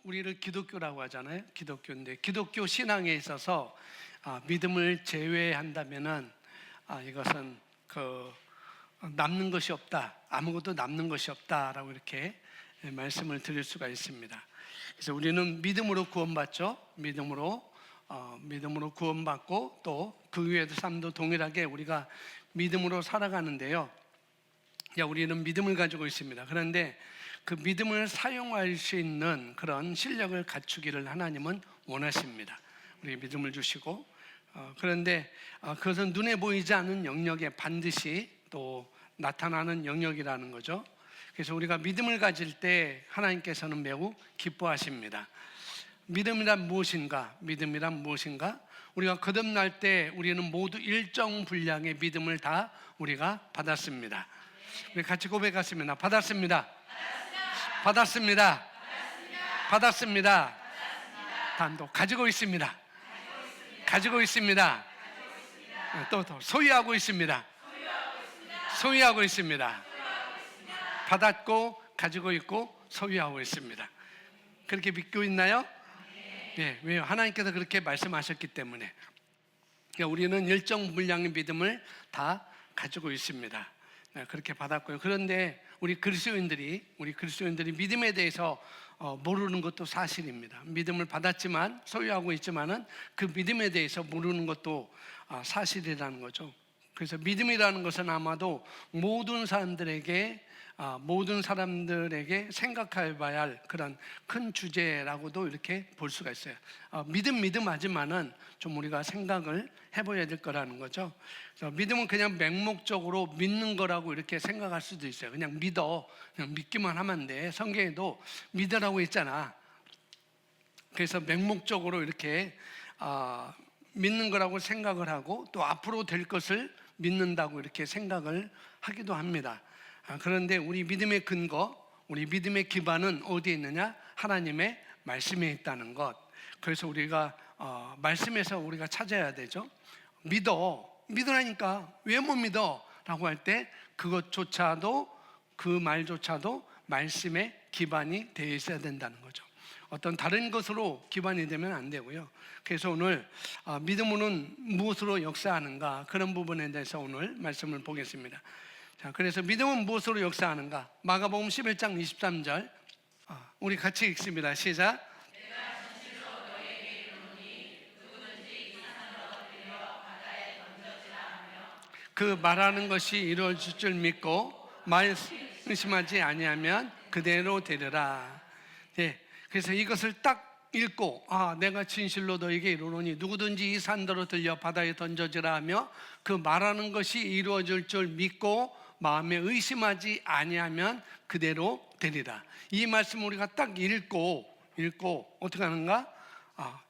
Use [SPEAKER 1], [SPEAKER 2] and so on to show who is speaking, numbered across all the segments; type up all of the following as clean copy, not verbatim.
[SPEAKER 1] 우리를 기독교라고 하잖아요. 기독교인데 기독교 신앙에 있어서 믿음을 제외한다면은 이것은 남는 것이 없다. 아무것도 남는 것이 없다라고 이렇게 말씀을 드릴 수가 있습니다. 그래서 우리는 믿음으로 구원받죠. 믿음으로 구원받고 또 그 위의 삶도 동일하게 우리가 믿음으로 살아가는데요. 우리는 믿음을 가지고 있습니다. 그런데 그 믿음을 사용할 수 있는 그런 실력을 갖추기를 하나님은 원하십니다. 우리 믿음을 주시고 그런데 그것은 눈에 보이지 않는 영역에 반드시 또 나타나는 영역이라는 거죠. 그래서 우리가 믿음을 가질 때 하나님께서는 매우 기뻐하십니다. 믿음이란 무엇인가? 우리가 거듭날 때 우리는 모두 일정 분량의 믿음을 다 우리가 받았습니다. 우리 같이 고백하십니다. 받았습니다. 단독 가지고 있습니다. 또 소유하고 있습니다. 받았고 가지고 있고 소유하고 있습니다. 그렇게 믿고 있나요? 네, 왜요? 하나님께서 그렇게 말씀하셨기 때문에. 우리는 일정 분량의 믿음을 다 가지고 있습니다. 그렇게 받았고요. 그런데 우리 그리스도인들이 믿음에 대해서 모르는 것도 사실입니다. 믿음을 받았지만 소유하고 있지만은 그 믿음에 대해서 모르는 것도 사실이라는 거죠. 그래서 믿음이라는 것은 아마도 모든 사람들에게 생각해 봐야 할 그런 큰 주제라고도 이렇게 볼 수가 있어요. 믿음 하지만은 좀 우리가 생각을 해봐야 될 거라는 거죠. 그래서 믿음은 그냥 맹목적으로 믿는 거라고 이렇게 생각할 수도 있어요. 그냥 믿기만 하면 돼. 성경에도 믿으라고 했잖아. 그래서 맹목적으로 이렇게 믿는 거라고 생각을 하고 또 앞으로 될 것을 믿는다고 이렇게 생각을 하기도 합니다. 그런데 우리 믿음의 근거, 우리 믿음의 기반은 어디에 있느냐? 하나님의 말씀에 있다는 것. 그래서 우리가 말씀에서 우리가 찾아야 되죠. 믿으라니까 왜 못 믿어? 라고 할 때 그 말조차도 말씀의 기반이 되어 있어야 된다는 거죠. 어떤 다른 것으로 기반이 되면 안 되고요. 그래서 오늘 믿음은 무엇으로 역사하는가, 그런 부분에 대해서 오늘 말씀을 보겠습니다. 자, 그래서 믿음은 무엇으로 역사하는가? 마가복음 11장 23절 우리 같이 읽습니다. 시작. 그 말하는 것이 이루어질 줄 믿고 의심하지 아니하면 그대로 되리라. 네, 그래서 이것을 딱 읽고 내가 진실로 너에게 이르노니 누구든지 이 산더러 들려 바다에 던져지라 하며 그 말하는 것이 이루어질 줄 믿고 마음에 의심하지 아니하면 그대로 되리라. 이 말씀 우리가 딱 읽고 어떻게 하는가?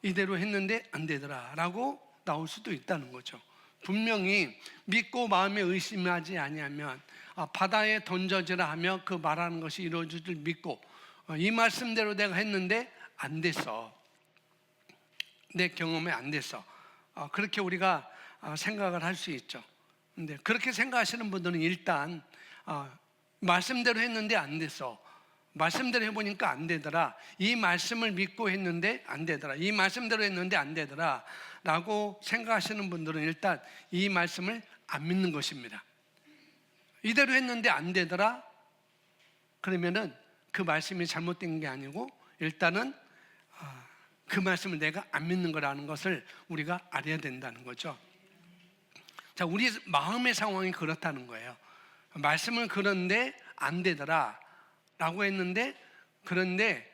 [SPEAKER 1] 이대로 했는데 안 되더라 라고 나올 수도 있다는 거죠. 분명히 믿고 마음에 의심하지 아니하면 바다에 던져지라 하며 그 말하는 것이 이루어질 줄 믿고 이 말씀대로 내가 했는데 안 됐어. 내 경험에 안 됐어. 그렇게 우리가 생각을 할 수 있죠. 근데 그렇게 생각하시는 분들은 일단 말씀대로 했는데 안 됐어. 말씀대로 해보니까 안 되더라. 이 말씀을 믿고 했는데 안 되더라. 이 말씀대로 했는데 안 되더라 라고 생각하시는 분들은 일단 이 말씀을 안 믿는 것입니다. 이대로 했는데 안 되더라 그러면은 그 말씀이 잘못된 게 아니고 일단은 그 말씀을 내가 안 믿는 거라는 것을 우리가 알아야 된다는 거죠. 자, 우리 마음의 상황이 그렇다는 거예요. 말씀은 그런데 안 되더라 라고 했는데 그런데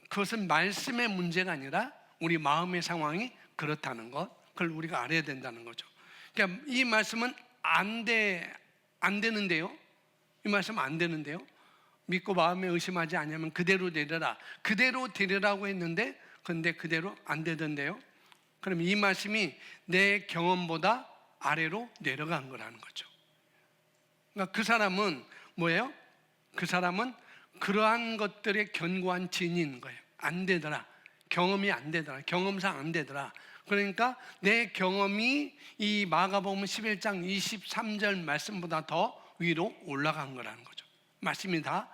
[SPEAKER 1] 그것은 말씀의 문제가 아니라 우리 마음의 상황이 그렇다는 것, 그걸 우리가 알아야 된다는 거죠. 그러니까 이 말씀은 안 되는데요. 이 말씀은 안 되는데요. 믿고 마음에 의심하지 않으면 그대로 되리라고 했는데 근데 그대로 안 되던데요. 그럼 이 말씀이 내 경험보다 아래로 내려간 거라는 거죠. 그러니까 그 사람은 뭐예요? 그 사람은 그러한 것들의 견고한 진인 거예요. 안 되더라. 경험이 안 되더라. 경험상 안 되더라. 그러니까 내 경험이 이 마가복음 11장 23절 말씀보다 더 위로 올라간 거라는 거죠. 말씀이 다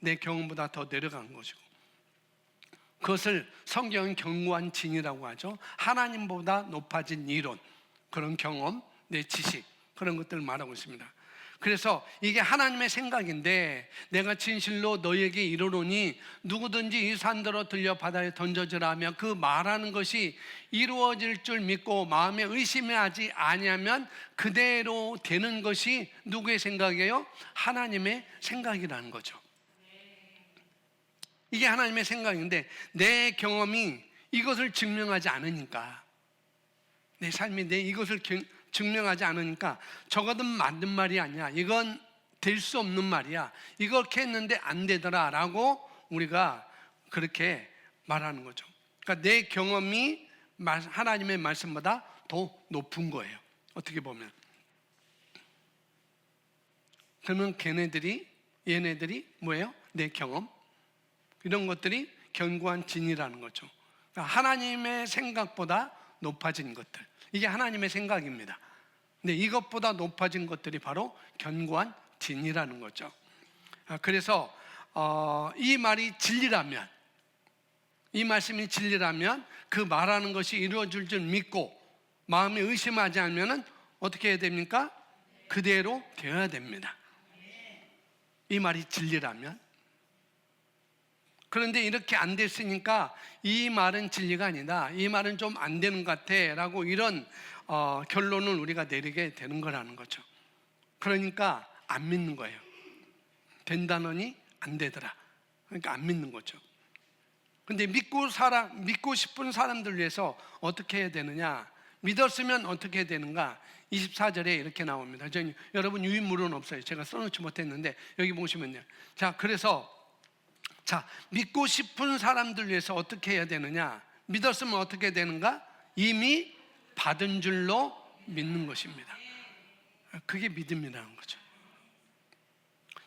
[SPEAKER 1] 내 경험보다 더 내려간 것이고, 그것을 성경은 견고한 진이라고 하죠. 하나님보다 높아진 이론, 그런 경험, 내 지식, 그런 것들을 말하고 있습니다. 그래서 이게 하나님의 생각인데, 내가 진실로 너에게 이르노니 누구든지 이 산더러 들려 바다에 던져지라 하면 그 말하는 것이 이루어질 줄 믿고 마음에 의심하지 아니하면 그대로 되는 것이 누구의 생각이에요? 하나님의 생각이라는 거죠. 이게 하나님의 생각인데, 내 경험이 이것을 증명하지 않으니까, 내 삶이 이것을 증명하지 않으니까 저거는 맞는 말이 아니야, 이건 될 수 없는 말이야, 이렇게 했는데 안 되더라 라고 우리가 그렇게 말하는 거죠. 그러니까 내 경험이 하나님의 말씀보다 더 높은 거예요, 어떻게 보면. 그러면 얘네들이 뭐예요? 내 경험, 이런 것들이 견고한 진이라는 거죠. 그러니까 하나님의 생각보다 높아진 것들, 이게 하나님의 생각입니다. 근데 이것보다 높아진 것들이 바로 견고한 진이라는 거죠. 그래서 이 말이 진리라면, 이 말씀이 진리라면 그 말하는 것이 이루어질 줄 믿고 마음에 의심하지 않으면 어떻게 해야 됩니까? 그대로 되어야 됩니다. 이 말이 진리라면. 그런데 이렇게 안 됐으니까 이 말은 진리가 아니다, 이 말은 좀 안 되는 것 같아 라고 이런 결론을 우리가 내리게 되는 거라는 거죠. 그러니까 안 믿는 거예요. 된다느니 안 되더라, 그러니까 안 믿는 거죠. 근데 믿고 싶은 사람들 위해서 어떻게 해야 되느냐, 믿었으면 어떻게 해야 되는가, 24절에 이렇게 나옵니다. 여러분 유인물은 없어요, 제가 써놓지 못했는데 여기 보시면요. 그래서 믿고 싶은 사람들 위해서 어떻게 해야 되느냐, 믿었으면 어떻게 되는가? 이미 받은 줄로 믿는 것입니다. 그게 믿음이라는 거죠.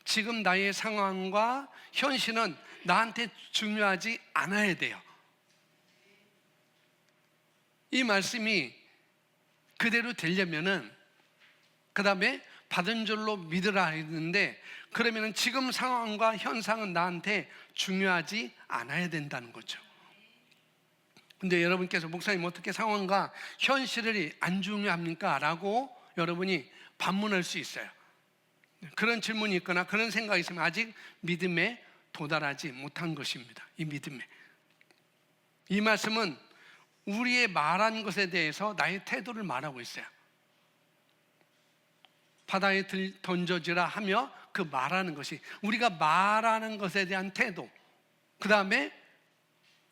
[SPEAKER 1] 지금 나의 상황과 현실은 나한테 중요하지 않아야 돼요. 이 말씀이 그대로 되려면은 그 다음에 받은 줄로 믿으라 했는데, 그러면 지금 상황과 현상은 나한테 중요하지 않아야 된다는 거죠. 근데 여러분께서 목사님 어떻게 상황과 현실이 안 중요합니까? 라고 여러분이 반문할 수 있어요. 그런 질문이 있거나 그런 생각이 있으면 아직 믿음에 도달하지 못한 것입니다. 이 믿음에. 이 말씀은 우리의 말한 것에 대해서 나의 태도를 말하고 있어요. 바다에 던져지라 하며 그 말하는 것이, 우리가 말하는 것에 대한 태도, 그 다음에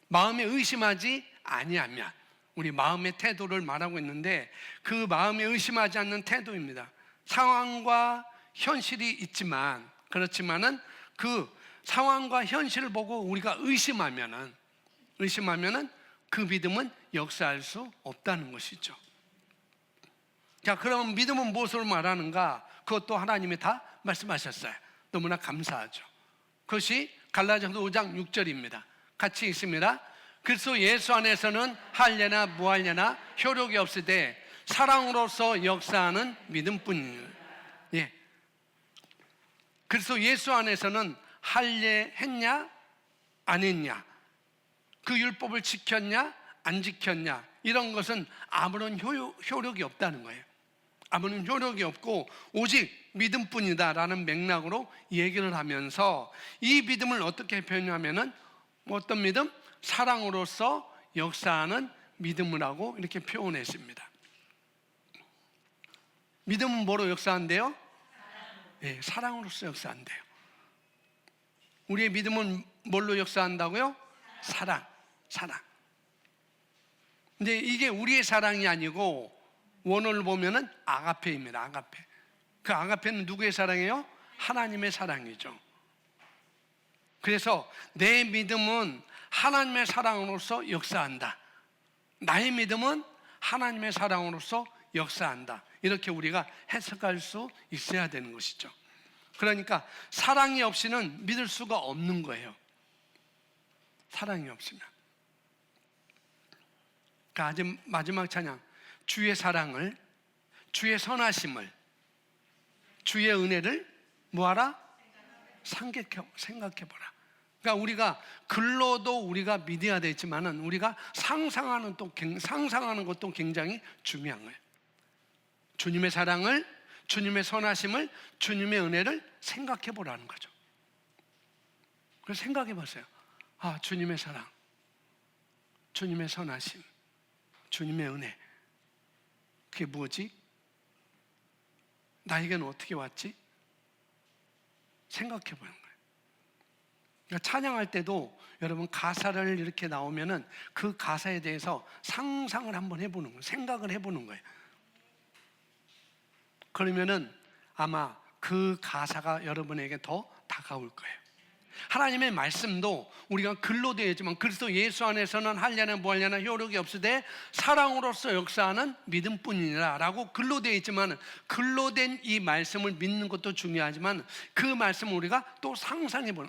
[SPEAKER 1] 마음에 의심하지 아니하면, 우리 마음의 태도를 말하고 있는데 그 마음에 의심하지 않는 태도입니다. 상황과 현실이 있지만, 그렇지만은 그 상황과 현실을 보고 우리가 의심하면은 그 믿음은 역사할 수 없다는 것이죠. 그러면 믿음은 무엇으로 말하는가? 그것도 하나님이 다 말씀하셨어요. 너무나 감사하죠. 그것이 갈라디아서 5장 6절입니다. 같이 읽습니다. 그리스도 예수 안에서는 할례나 무할례나 효력이 없으되 사랑으로서 역사하는 믿음뿐이에요. 예. 그리스도 예수 안에서는 할례했냐 안 했냐, 그 율법을 지켰냐 안 지켰냐, 이런 것은 아무런 효력이 없다는 거예요. 아무런 효력이 없고 오직 믿음뿐이다라는 맥락으로 얘기를 하면서, 이 믿음을 어떻게 표현하면은 어떤 믿음? 사랑으로서 역사하는 믿음이라고 이렇게 표현했습니다. 믿음은 뭐로 역사한대요? 네, 사랑으로서 역사한대요. 우리의 믿음은 뭘로 역사한다고요? 사랑. 근데 이게 우리의 사랑이 아니고 원어를 보면은 아가페입니다. 아가페. 그 아가페는 누구의 사랑이에요? 하나님의 사랑이죠. 그래서 내 믿음은 하나님의 사랑으로서 역사한다. 나의 믿음은 하나님의 사랑으로서 역사한다. 이렇게 우리가 해석할 수 있어야 되는 것이죠. 그러니까 사랑이 없이는 믿을 수가 없는 거예요. 사랑이 없으면. 그러니까 아주 마지막 찬양, 주의 사랑을, 주의 선하심을, 주의 은혜를 뭐하라? 생각해 보라. 그러니까 우리가 글로도 우리가 믿어야 되지만은 우리가 상상하는 것도 굉장히 중요한 거예요. 주님의 사랑을, 주님의 선하심을, 주님의 은혜를 생각해 보라는 거죠. 그래서 생각해 보세요. 아, 주님의 사랑, 주님의 선하심, 주님의 은혜, 그게 뭐지? 나에게는 어떻게 왔지? 생각해 보는 거예요. 그러니까 찬양할 때도 여러분 가사를 이렇게 나오면은 그 가사에 대해서 상상을 한번 해보는 거예요. 생각을 해보는 거예요. 그러면은 아마 그 가사가 여러분에게 더 다가올 거예요. 하나님의 말씀도 우리가 글로 되어 있지만 그리스도 예수 안에서는 하려나 뭐하려나 효력이 없으되 사랑으로서 역사하는 믿음뿐이니라 라고 글로 되어 있지만, 글로 된 이 말씀을 믿는 것도 중요하지만 그 말씀을 우리가 또 상상해 보는,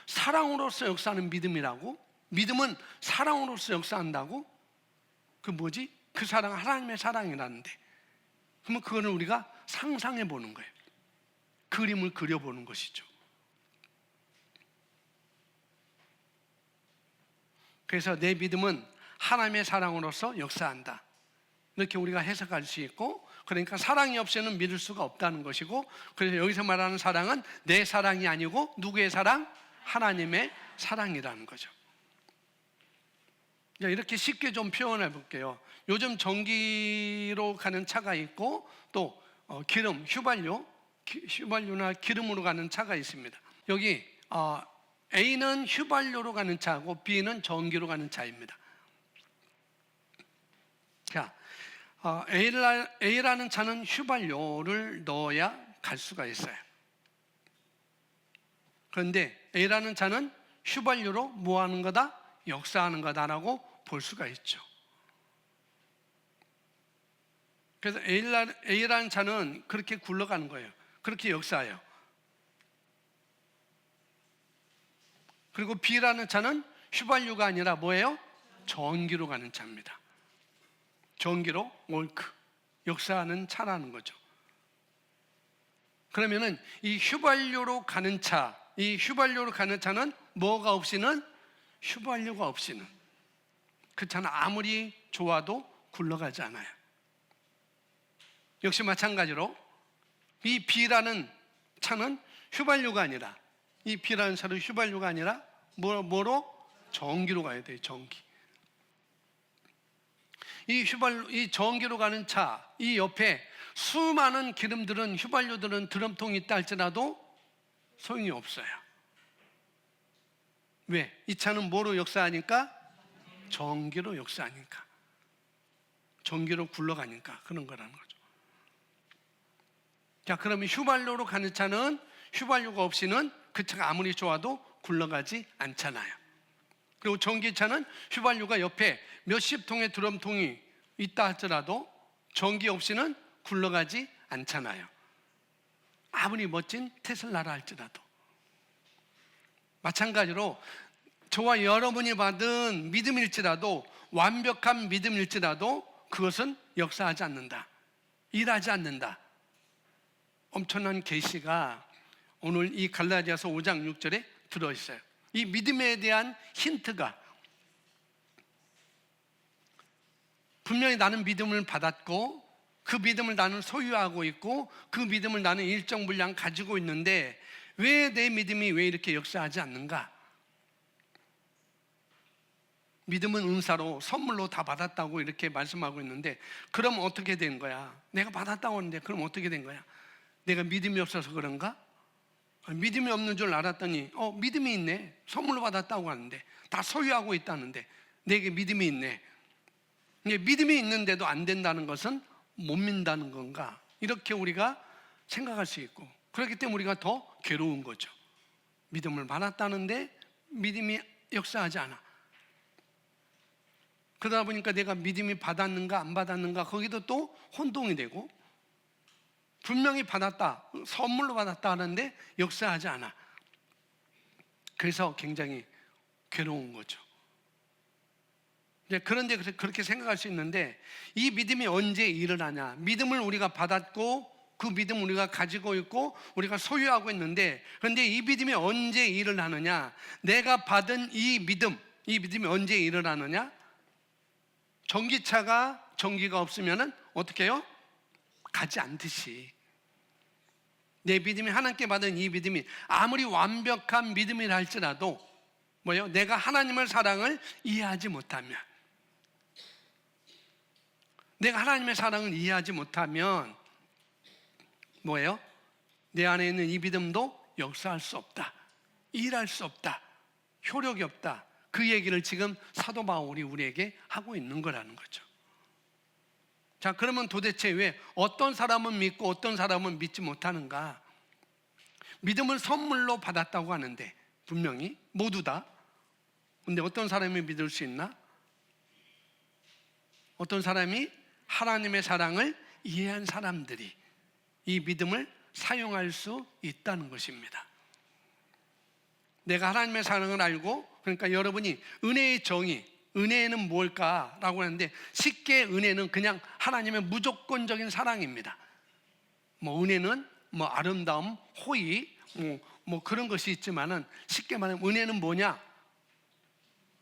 [SPEAKER 1] 사랑으로서 역사하는 믿음이라고? 믿음은 사랑으로서 역사한다고? 그 뭐지? 그 사랑 하나님의 사랑이라는데, 그러면 그거는 우리가 상상해 보는 거예요. 그림을 그려보는 것이죠. 그래서 내 믿음은 하나님의 사랑으로서 역사한다, 이렇게 우리가 해석할 수 있고, 그러니까 사랑이 없이는 믿을 수가 없다는 것이고, 그래서 여기서 말하는 사랑은 내 사랑이 아니고 누구의 사랑? 하나님의 사랑이라는 거죠. 이렇게 쉽게 좀 표현해 볼게요. 요즘 전기로 가는 차가 있고 또 기름, 휘발유나 기름으로 가는 차가 있습니다. 여기 A는 휘발유로 가는 차고 B는 전기로 가는 차입니다. 자, A라는 차는 휘발유를 넣어야 갈 수가 있어요. 그런데 A라는 차는 휘발유로 뭐 하는 거다? 역사하는 거다라고 볼 수가 있죠. 그래서 A라는 차는 그렇게 굴러가는 거예요. 그렇게 역사해요. 그리고 B라는 차는 휘발유가 아니라 뭐예요? 전기로 가는 차입니다. 전기로 월크, 역사하는 차라는 거죠. 그러면은 이 휘발유로 가는 차는 뭐가 없이는, 휘발유가 없이는 그 차는 아무리 좋아도 굴러가지 않아요. 역시 마찬가지로 이 B라는 차는 휘발유가 아니라, 이 B라는 차는 휘발유가 아니라 뭐로? 전기로 가야 돼요. 전기. 이 전기로 가는 차, 이 옆에 수많은 기름들은, 휘발유들은 드럼통이 있다 할지라도 소용이 없어요. 왜? 이 차는 뭐로 역사하니까? 전기로 역사하니까. 전기로 굴러가니까 그런 거라는 거죠. 자, 그러면 휘발유로 가는 차는 휘발유가 없이는 그 차가 아무리 좋아도 굴러가지 않잖아요. 그리고 전기차는 휘발유가 옆에 몇십 통의 드럼통이 있다 할지라도 전기 없이는 굴러가지 않잖아요. 아무리 멋진 테슬라라 할지라도. 마찬가지로 저와 여러분이 받은 믿음일지라도, 완벽한 믿음일지라도 그것은 역사하지 않는다, 일하지 않는다. 엄청난 계시가 오늘 이 갈라디아서 5장 6절에 들어있어요. 이 믿음에 대한 힌트가, 분명히 나는 믿음을 받았고 그 믿음을 나는 소유하고 있고 그 믿음을 나는 일정 분량 가지고 있는데 왜 내 믿음이 왜 이렇게 역사하지 않는가? 믿음은 은사로, 선물로 다 받았다고 이렇게 말씀하고 있는데, 그럼 어떻게 된 거야? 내가 받았다고 하는데 그럼 어떻게 된 거야? 내가 믿음이 없어서 그런가? 믿음이 없는 줄 알았더니 믿음이 있네. 선물로 받았다고 하는데, 다 소유하고 있다는데 내게 믿음이 있네. 믿음이 있는데도 안 된다는 것은 못 믿는다는 건가? 이렇게 우리가 생각할 수 있고, 그렇기 때문에 우리가 더 괴로운 거죠. 믿음을 받았다는데 믿음이 역사하지 않아. 그러다 보니까 내가 믿음이 받았는가 안 받았는가 거기도 또 혼동이 되고, 분명히 받았다, 선물로 받았다 하는데 역사하지 않아. 그래서 굉장히 괴로운 거죠. 그런데 그렇게 생각할 수 있는데, 이 믿음이 언제 일어나냐? 믿음을 우리가 받았고 그 믿음 우리가 가지고 있고 우리가 소유하고 있는데, 그런데 이 믿음이 언제 일을 하느냐? 내가 받은 이 믿음이 언제 일을 하느냐? 전기차가 전기가 없으면 어떻게 해요? 가지 않듯이 내 믿음이, 하나님께 받은 이 믿음이 아무리 완벽한 믿음이라 할지라도 뭐예요? 내가 하나님의 사랑을 이해하지 못하면, 내가 하나님의 사랑을 이해하지 못하면 뭐예요? 내 안에 있는 이 믿음도 역사할 수 없다, 일할 수 없다, 효력이 없다. 그 얘기를 지금 사도 바울이 우리에게 하고 있는 거라는 거죠. 자, 그러면 도대체 왜 어떤 사람은 믿고 어떤 사람은 믿지 못하는가? 믿음을 선물로 받았다고 하는데 분명히 모두 다. 근데 어떤 사람이 믿을 수 있나? 어떤 사람이 하나님의 사랑을 이해한 사람들이 이 믿음을 사용할 수 있다는 것입니다. 내가 하나님의 사랑을 알고, 그러니까 여러분이 은혜의 정의, 은혜는 뭘까라고 하는데 쉽게 은혜는 그냥 하나님의 무조건적인 사랑입니다. 뭐 은혜는 뭐 아름다움, 호의, 뭐 그런 것이 있지만은 쉽게 말하면 은혜는 뭐냐?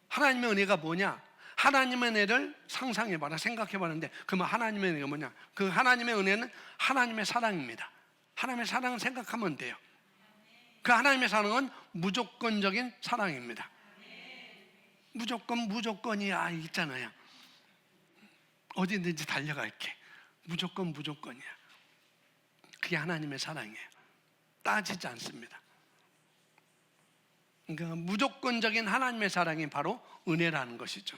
[SPEAKER 1] 하나님의 은혜가 뭐냐? 하나님의 은혜를 상상해봐라, 생각해봤는데 그러면 하나님의 은혜가 뭐냐? 그 하나님의 은혜는 하나님의 사랑입니다. 하나님의 사랑을 생각하면 돼요. 그 하나님의 사랑은 무조건적인 사랑입니다. 무조건이야 있잖아요. 어디든지 달려갈게. 무조건이야. 그게 하나님의 사랑이에요. 따지지 않습니다. 그러니까 무조건적인 하나님의 사랑이 바로 은혜라는 것이죠.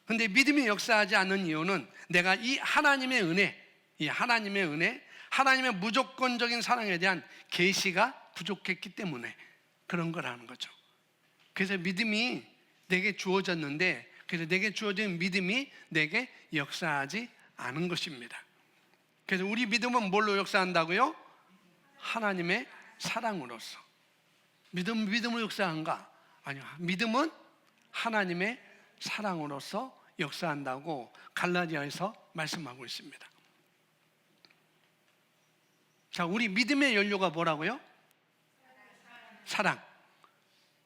[SPEAKER 1] 그런데 믿음이 역사하지 않는 이유는 내가 이 하나님의 은혜, 하나님의 무조건적인 사랑에 대한 계시가 부족했기 때문에 그런 거라는 거죠. 그래서 믿음이 내게 주어졌는데, 그래서 내게 주어진 믿음이 내게 역사하지 않은 것입니다. 그래서 우리 믿음은 뭘로 역사한다고요? 하나님의 사랑으로서. 믿음으로 역사한가? 아니요. 믿음은 하나님의 사랑으로서 역사한다고 갈라디아에서 말씀하고 있습니다. 자, 우리 믿음의 연료가 뭐라고요? 사랑.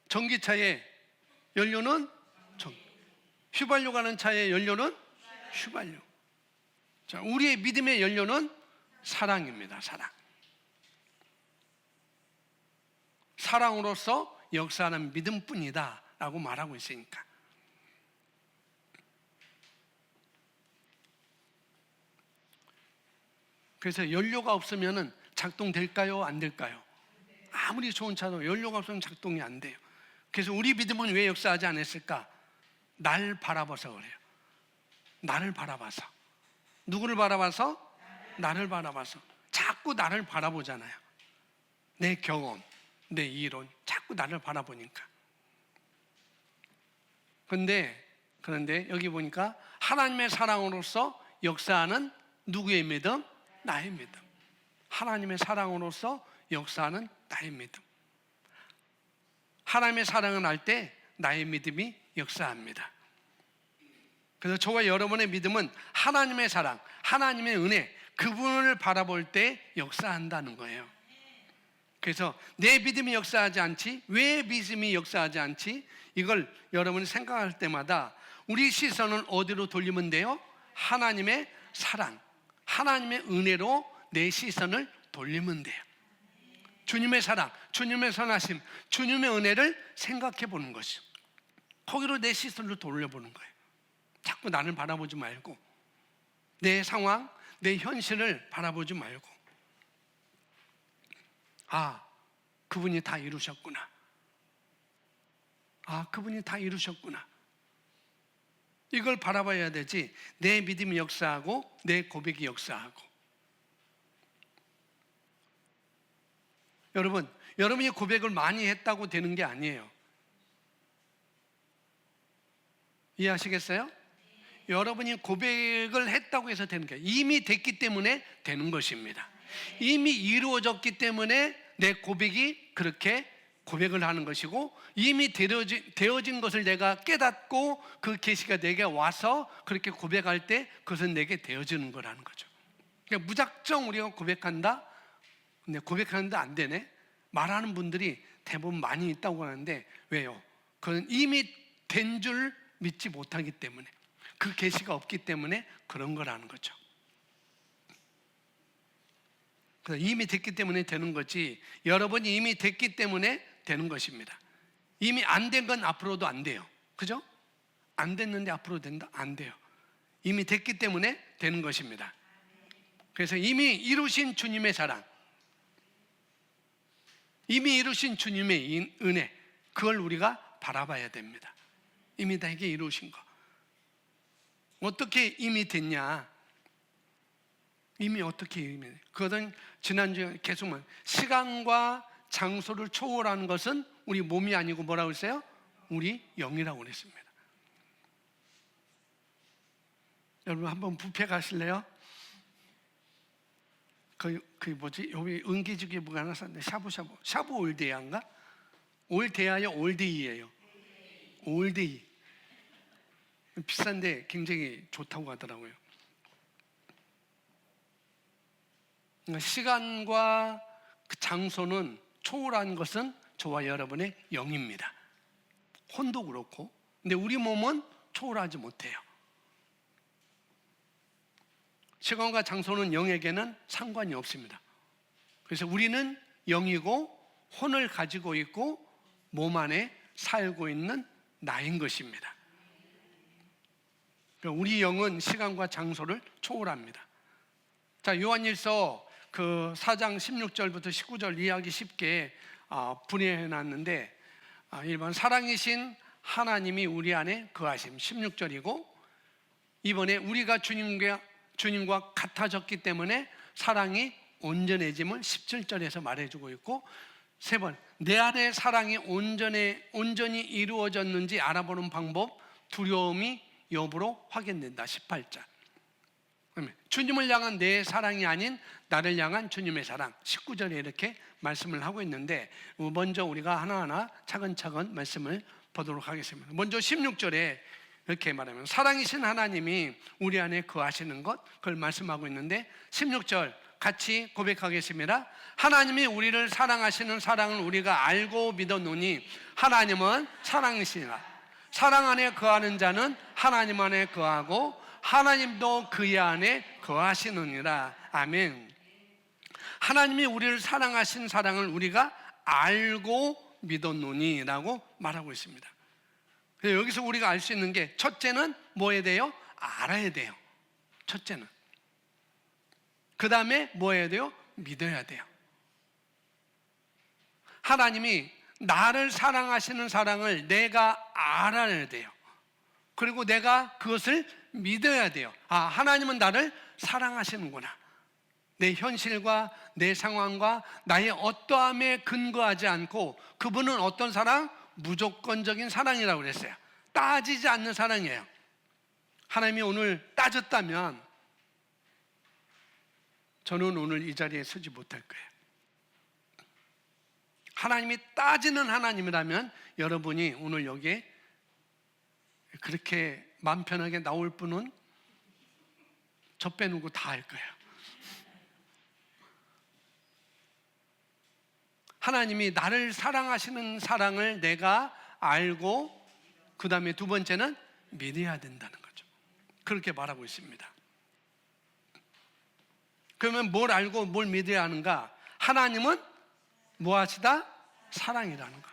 [SPEAKER 1] 전기차의 연료는 휘발유 가는 차의 연료는 휘발유. 자, 우리의 믿음의 연료는 사랑입니다. 사랑으로서 역사하는 믿음뿐이다 라고 말하고 있으니까. 그래서 연료가 없으면 작동될까요? 안 될까요? 아무리 좋은 차도 연료가 없으면 작동이 안 돼요. 그래서 우리 믿음은 왜 역사하지 않았을까? 날 바라봐서 그래요. 나를 바라봐서. 누구를 바라봐서? 나를 바라봐서. 자꾸 나를 바라보잖아요. 내 경험, 내 이론, 자꾸 나를 바라보니까. 그런데 여기 보니까 하나님의 사랑으로서 역사하는 누구의 믿음? 나의 믿음. 하나님의 사랑으로서 역사하는 나의 믿음. 하나님의 사랑을 할 때 나의 믿음이 역사합니다. 그래서 저와 여러분의 믿음은 하나님의 사랑, 하나님의 은혜, 그분을 바라볼 때 역사한다는 거예요. 그래서 내 믿음이 역사하지 않지? 왜 믿음이 역사하지 않지? 이걸 여러분이 생각할 때마다 우리 시선을 어디로 돌리면 돼요? 하나님의 사랑, 하나님의 은혜로 내 시선을 돌리면 돼요. 주님의 사랑, 주님의 선하심, 주님의 은혜를 생각해 보는 것이죠. 거기로 내 시선을 돌려보는 거예요. 자꾸 나를 바라보지 말고 내 상황, 내 현실을 바라보지 말고, 아, 그분이 다 이루셨구나. 아, 그분이 다 이루셨구나. 이걸 바라봐야 되지. 내 믿음이 역사하고 내 고백이 역사하고. 여러분이 고백을 많이 했다고 되는 게 아니에요. 이해하시겠어요? 여러분이 고백을 했다고 해서 되는 게 아니에요. 이미 됐기 때문에 되는 것입니다. 이미 이루어졌기 때문에 내 고백이 그렇게 고백을 하는 것이고, 이미 되어진 것을 내가 깨닫고 그 계시가 내게 와서 그렇게 고백할 때 그것은 내게 되어지는 거라는 거죠. 그러니까 무작정 우리가 고백한다. 근데 고백하는데 안 되네. 말하는 분들이 대부분 많이 있다고 하는데 왜요? 그건 이미 된 줄 믿지 못하기 때문에, 그 계시가 없기 때문에 그런 거라는 거죠. 그래서 이미 됐기 때문에 되는 거지, 여러분이 이미 됐기 때문에 되는 것입니다. 이미 안 된 건 앞으로도 안 돼요. 그죠? 안 됐는데 앞으로 된다? 안 돼요. 이미 됐기 때문에 되는 것입니다. 그래서 이미 이루신 주님의 사랑, 이미 이루신 주님의 은혜, 그걸 우리가 바라봐야 됩니다. 이미 나에게 이루신 거. 어떻게 이미 됐냐? 이미 어떻게 이미? 그것은 지난주에 계속 시간과 장소를 초월하는 것은 우리 몸이 아니고 뭐라고 했어요? 우리 영이라고 그랬습니다. 여러분 한번 뷔페 가실래요? 그 뭐지? 여기 은기죽이 뭐가 하나 샀는데 샤브 올데이인가? 올데이요? 올데이예요. 올데이. 비싼데 굉장히 좋다고 하더라고요. 시간과 그 장소는 초월한 것은 저와 여러분의 영입니다. 혼도 그렇고. 근데 우리 몸은 초월하지 못해요. 시간과 장소는 영에게는 상관이 없습니다. 그래서 우리는 영이고 혼을 가지고 있고 몸 안에 살고 있는 나인 것입니다. 우리 영은 시간과 장소를 초월합니다. 자, 요한일서 그 4장 16절부터 19절 이야기 쉽게 분해해 놨는데, 1번 사랑이신 하나님이 우리 안에 거하심 16절이고, 이번에 우리가 주님과 같아졌기 때문에 사랑이 온전해짐을 17절에서 말해주고 있고, 3번 내 안에 사랑이 온전히 이루어졌는지 알아보는 방법, 두려움이 여부로 확인된다 18절. 주님을 향한 내 사랑이 아닌 나를 향한 주님의 사랑 19절에 이렇게 말씀을 하고 있는데, 먼저 우리가 하나하나 차근차근 말씀을 보도록 하겠습니다. 먼저 16절에 이렇게 말하면 사랑이신 하나님이 우리 안에 거하시는 것, 그걸 말씀하고 있는데 16절 같이 고백하겠습니다. 하나님이 우리를 사랑하시는 사랑을 우리가 알고 믿었노니 하나님은 사랑이시니라. 사랑 안에 거하는 자는 하나님 안에 거하고 하나님도 그의 안에 거하시느니라. 아멘. 하나님이 우리를 사랑하신 사랑을 우리가 알고 믿었노니 라고 말하고 있습니다. 여기서 우리가 알 수 있는 게, 첫째는 뭐 해야 돼요? 알아야 돼요. 첫째는. 그 다음에 뭐 해야 돼요? 믿어야 돼요. 하나님이 나를 사랑하시는 사랑을 내가 알아야 돼요. 그리고 내가 그것을 믿어야 돼요. 하나님은 나를 사랑하시는구나. 내 현실과 내 상황과 나의 어떠함에 근거하지 않고, 그분은 어떤 사랑? 무조건적인 사랑이라고 그랬어요. 따지지 않는 사랑이에요. 하나님이 오늘 따졌다면 저는 오늘 이 자리에 서지 못할 거예요. 하나님이 따지는 하나님이라면 여러분이 오늘 여기에 그렇게 마음 편하게 나올 분은 저 빼놓고 다 할 거예요. 하나님이 나를 사랑하시는 사랑을 내가 알고, 그 다음에 두 번째는 믿어야 된다는 거죠. 그렇게 말하고 있습니다. 그러면 뭘 알고 뭘 믿어야 하는가? 하나님은 뭐 하시다? 사랑이라는 것.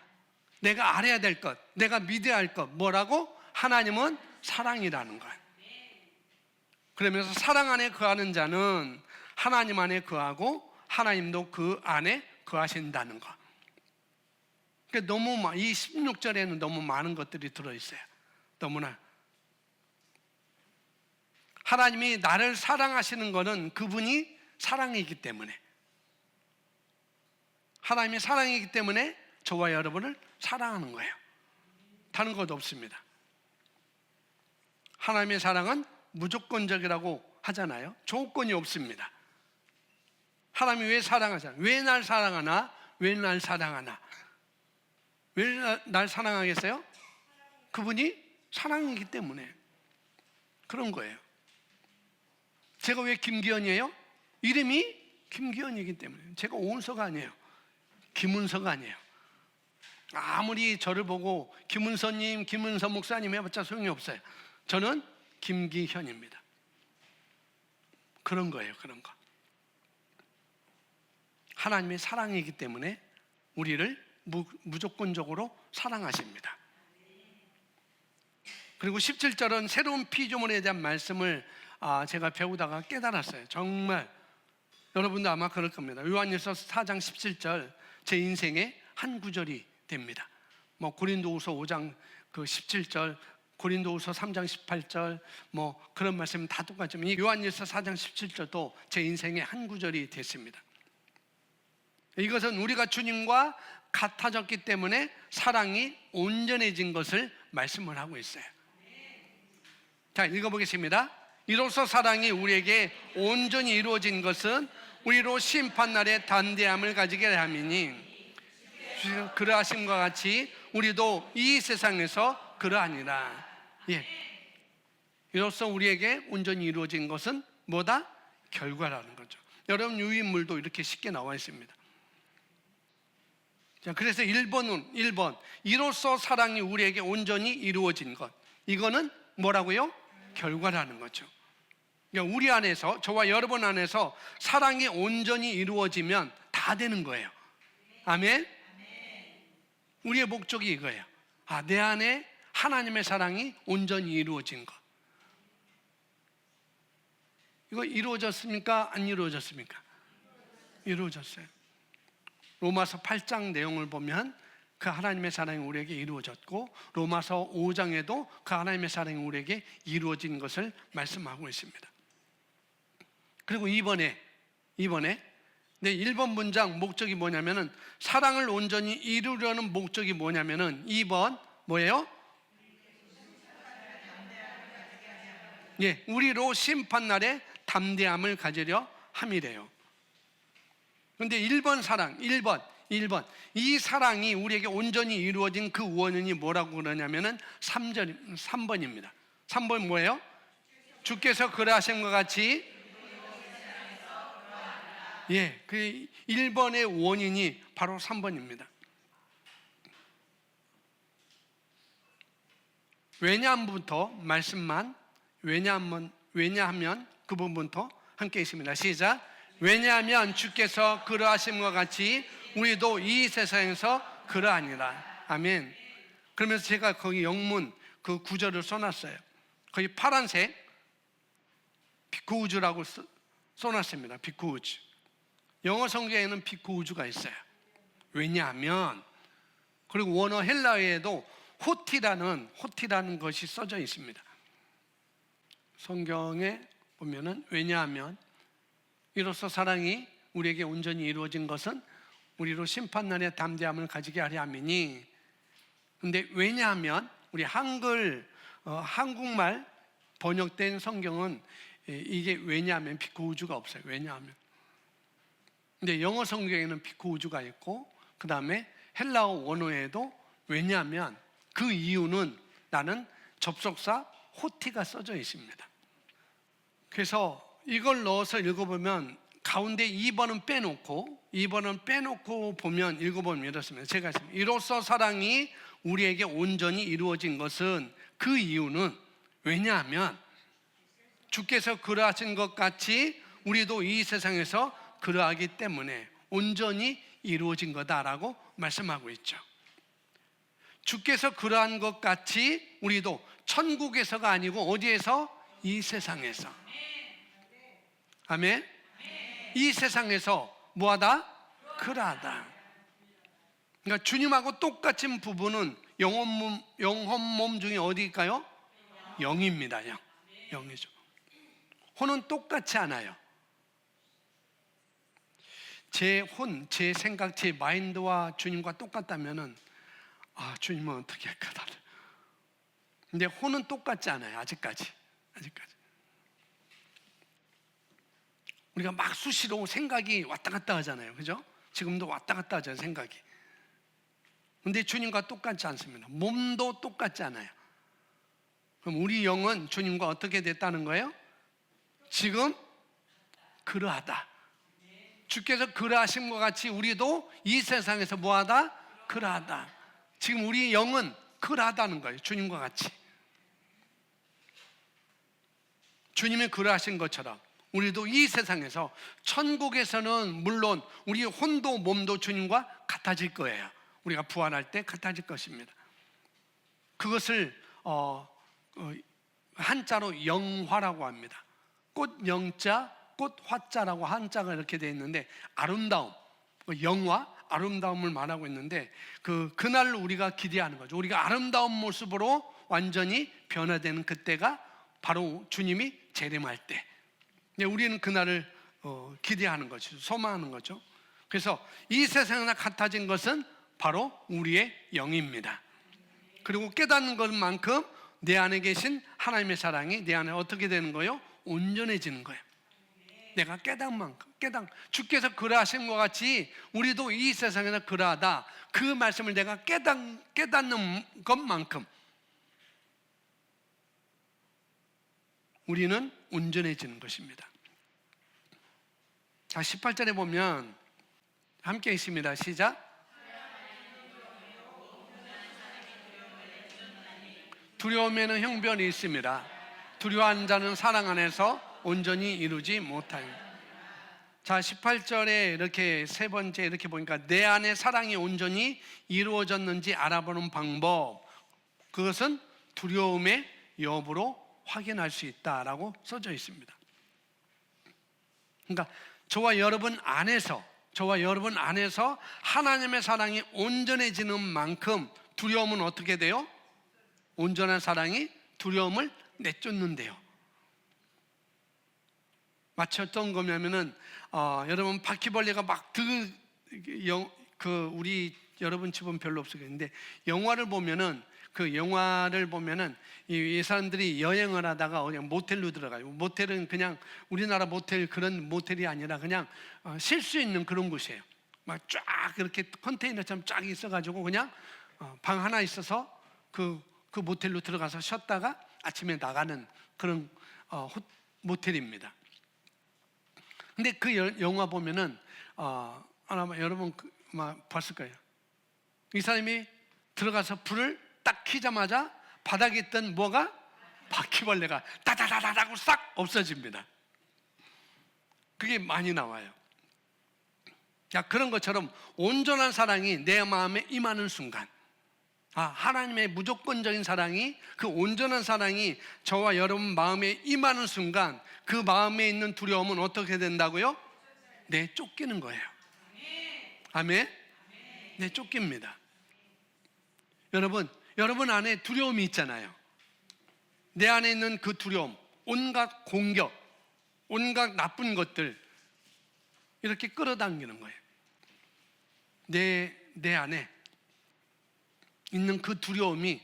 [SPEAKER 1] 내가 알아야 될 것, 내가 믿어야 할 것, 뭐라고? 하나님은 사랑이라는 거예요. 그러면서 사랑 안에 거하는 자는 하나님 안에 거하고 하나님도 그 안에 거하신다는 것. 그러니까 너무 이 16절에는 너무 많은 것들이 들어있어요. 너무나. 하나님이 나를 사랑하시는 것은 그분이 사랑이기 때문에, 하나님이 사랑이기 때문에 저와 여러분을 사랑하는 거예요. 다른 것 없습니다. 하나님의 사랑은 무조건적이라고 하잖아요. 조건이 없습니다. 하나님이 왜 사랑하잖아요. 왜 날 사랑하나? 왜 날 사랑하나? 왜 날 사랑하겠어요? 그분이 사랑이기 때문에 그런 거예요. 제가 왜 김기현이에요? 이름이 김기현이기 때문에. 제가 오은서가 아니에요. 김은서가 아니에요. 아무리 저를 보고 김은서님, 김은서 목사님 해봤자 소용이 없어요. 저는 김기현입니다. 그런 거예요. 그런 거. 하나님의 사랑이기 때문에 우리를 무조건적으로 사랑하십니다. 그리고 17절은 새로운 피조물에 대한 말씀을 제가 배우다가 깨달았어요. 정말 여러분도 아마 그럴 겁니다. 요한일서 4장 17절 제 인생의 한 구절이 됩니다. 뭐 고린도후서 5장 그 17절, 고린도후서 3장 18절 뭐 그런 말씀 다 똑같지만 이 요한일서 4장 17절도 제 인생의 한 구절이 됐습니다. 이것은 우리가 주님과 같아졌기 때문에 사랑이 온전해진 것을 말씀을 하고 있어요. 자, 읽어보겠습니다. 이로써 사랑이 우리에게 온전히 이루어진 것은 우리로 심판날에 담대함을 가지게 함이니 그러하심과 같이 우리도 이 세상에서 그러하니라. 예. 이로써 우리에게 온전히 이루어진 것은 뭐다? 결과라는 거죠. 여러분 유인물도 이렇게 쉽게 나와 있습니다. 자, 그래서 1번 이로써 사랑이 우리에게 온전히 이루어진 것, 이거는 뭐라고요? 결과라는 거죠. 그러니까 우리 안에서, 저와 여러분 안에서 사랑이 온전히 이루어지면 다 되는 거예요. 아멘? 우리의 목적이 이거예요. 내 안에 하나님의 사랑이 온전히 이루어진 것. 이거 이루어졌습니까? 안 이루어졌습니까? 이루어졌어요. 로마서 8장 내용을 보면 그 하나님의 사랑이 우리에게 이루어졌고, 로마서 5장에도 그 하나님의 사랑이 우리에게 이루어진 것을 말씀하고 있습니다. 그리고 이번에 네, 1번 문장 목적이 뭐냐면은, 사랑을 온전히 이루려는 목적이 뭐냐면은 2번 뭐예요? 예, 우리로 심판날에 담대함을 가지려 함이래요. 그런데 1번 사랑, 1번 이 사랑이 우리에게 온전히 이루어진 그 원인이 뭐라고 그러냐면은 3번입니다. 3번 뭐예요? 주께서 그러하신 것 같이, 예, 그 1번의 원인이 바로 3번입니다. 왜냐하면부터 말씀만, 왜냐하면 그 부분부터 함께 있습니다. 시작. 왜냐하면 주께서 그러하심과 같이 우리도 이 세상에서 그러하니라. 아멘. 그러면서 제가 거기 영문 그 구절을 써놨어요. 거기 파란색 비쿠우즈라고 써놨습니다. 비쿠우즈. 영어 성경에는 비쿠우즈가 있어요. 왜냐하면, 그리고 원어 헬라어에도 호티라는 것이 써져 있습니다. 성경에 보면은 왜냐하면 이로써 사랑이 우리에게 온전히 이루어진 것은 우리로 심판날에 담대함을 가지게 하려 함이니. 근데 왜냐하면 우리 한국말 번역된 성경은 이게 왜냐하면 비코우주가 없어요. 왜냐하면. 근데 영어 성경에는 비코우주가 있고, 그 다음에 헬라어 원어에도 왜냐하면, 그 이유는 나는 접속사 호티가 써져 있습니다. 그래서 이걸 넣어서 읽어보면 가운데 2번은 빼놓고 보면 읽어보면 이렇습니다. 제가 했습니다. 이로써 사랑이 우리에게 온전히 이루어진 것은, 그 이유는 왜냐하면 주께서 그러하신 것 같이 우리도 이 세상에서 그러하기 때문에 온전히 이루어진 거다라고 말씀하고 있죠. 주께서 그러한 것 같이 우리도 천국에서가 아니고 어디에서? 이 세상에서. 아멘. 이 세상에서 뭐하다? 그러하다. 그러니까 주님하고 똑같은 부분은 영혼 몸 중에 어디일까요? 영입니다. 영이죠. 혼은 똑같지 않아요. 제 생각, 제 마인드와 주님과 똑같다면은 주님은 어떻게 할까 나를. 근데 혼은 똑같지 않아요. 아직까지. 우리가 막 수시로 생각이 왔다 갔다 하잖아요. 그죠? 지금도 왔다 갔다 하잖아요, 생각이. 근데 주님과 똑같지 않습니다. 몸도 똑같지 않아요. 그럼 우리 영은 주님과 어떻게 됐다는 거예요? 지금 그러하다. 주께서 그러하신 것 같이 우리도 이 세상에서 뭐하다? 그러하다. 지금 우리 영은 그러하다는 거예요. 주님과 같이. 주님이 그러하신 것처럼 우리도 이 세상에서, 천국에서는 물론 우리 혼도 몸도 주님과 같아질 거예요. 우리가 부활할 때 같아질 것입니다. 그것을 한자로 영화라고 합니다. 꽃 영자, 꽃 화자라고 한자가 이렇게 되어 있는데, 아름다움, 영화, 아름다움을 말하고 있는데, 그날을 우리가 기대하는 거죠. 우리가 아름다운 모습으로 완전히 변화되는 그때가 바로 주님이 재림할 때. 우리는 그날을 기대하는 것이죠. 소망하는 거죠. 그래서 이 세상이나 같아진 것은 바로 우리의 영입니다. 그리고 깨닫는 것만큼 내 안에 계신 하나님의 사랑이 내 안에 어떻게 되는 거예요? 온전해지는 거예요. 내가 깨닫는 만큼, 주께서 그러하신 것 같이 우리도 이 세상에서 그러하다. 그 말씀을 내가 깨닫는 것만큼 우리는 온전해지는 것입니다. 자, 18절에 보면 함께 있습니다. 시작. 두려움에는 형변이 있습니다. 두려워하는 자는 사랑 안에서 온전히 이루지 못하니. 자, 18절에 이렇게 세 번째 이렇게 보니까 내 안에 사랑이 온전히 이루어졌는지 알아보는 방법, 그것은 두려움의 여부로 확인할 수 있다라고 써져 있습니다. 그러니까 저와 여러분 안에서 하나님의 사랑이 온전해지는 만큼 두려움은 어떻게 돼요? 온전한 사랑이 두려움을 내쫓는데요. 마치 어떤 거냐면은 여러분 바퀴벌레가 막 우리 여러분 집은 별로 없었겠는데, 영화를 보면은 이 사람들이 여행을 하다가 그냥 모텔로 들어가요. 모텔은 그냥 우리나라 모텔 그런 모텔이 아니라 그냥 쉴 수 있는 그런 곳이에요. 막 쫙 이렇게 컨테이너처럼 쫙 있어가지고 그냥 방 하나 있어서 그 모텔로 들어가서 쉬었다가 아침에 나가는 그런 모텔입니다. 근데 그 영화 보면은 아마 여러분 봤을 거예요. 이 사람이 들어가서 불을 딱 켜자마자 바닥에 있던 뭐가? 바퀴벌레가 다다다다다고 싹 없어집니다. 그게 많이 나와요. 자, 그런 것처럼 온전한 사랑이 내 마음에 임하는 순간, 하나님의 무조건적인 사랑이, 그 온전한 사랑이 저와 여러분 마음에 임하는 순간 그 마음에 있는 두려움은 어떻게 된다고요? 쫓기는 거예요. 아멘? 쫓깁니다. 여러분 안에 두려움이 있잖아요. 내 안에 있는 그 두려움, 온갖 공격, 온갖 나쁜 것들 이렇게 끌어당기는 거예요. 내 안에 있는 그 두려움이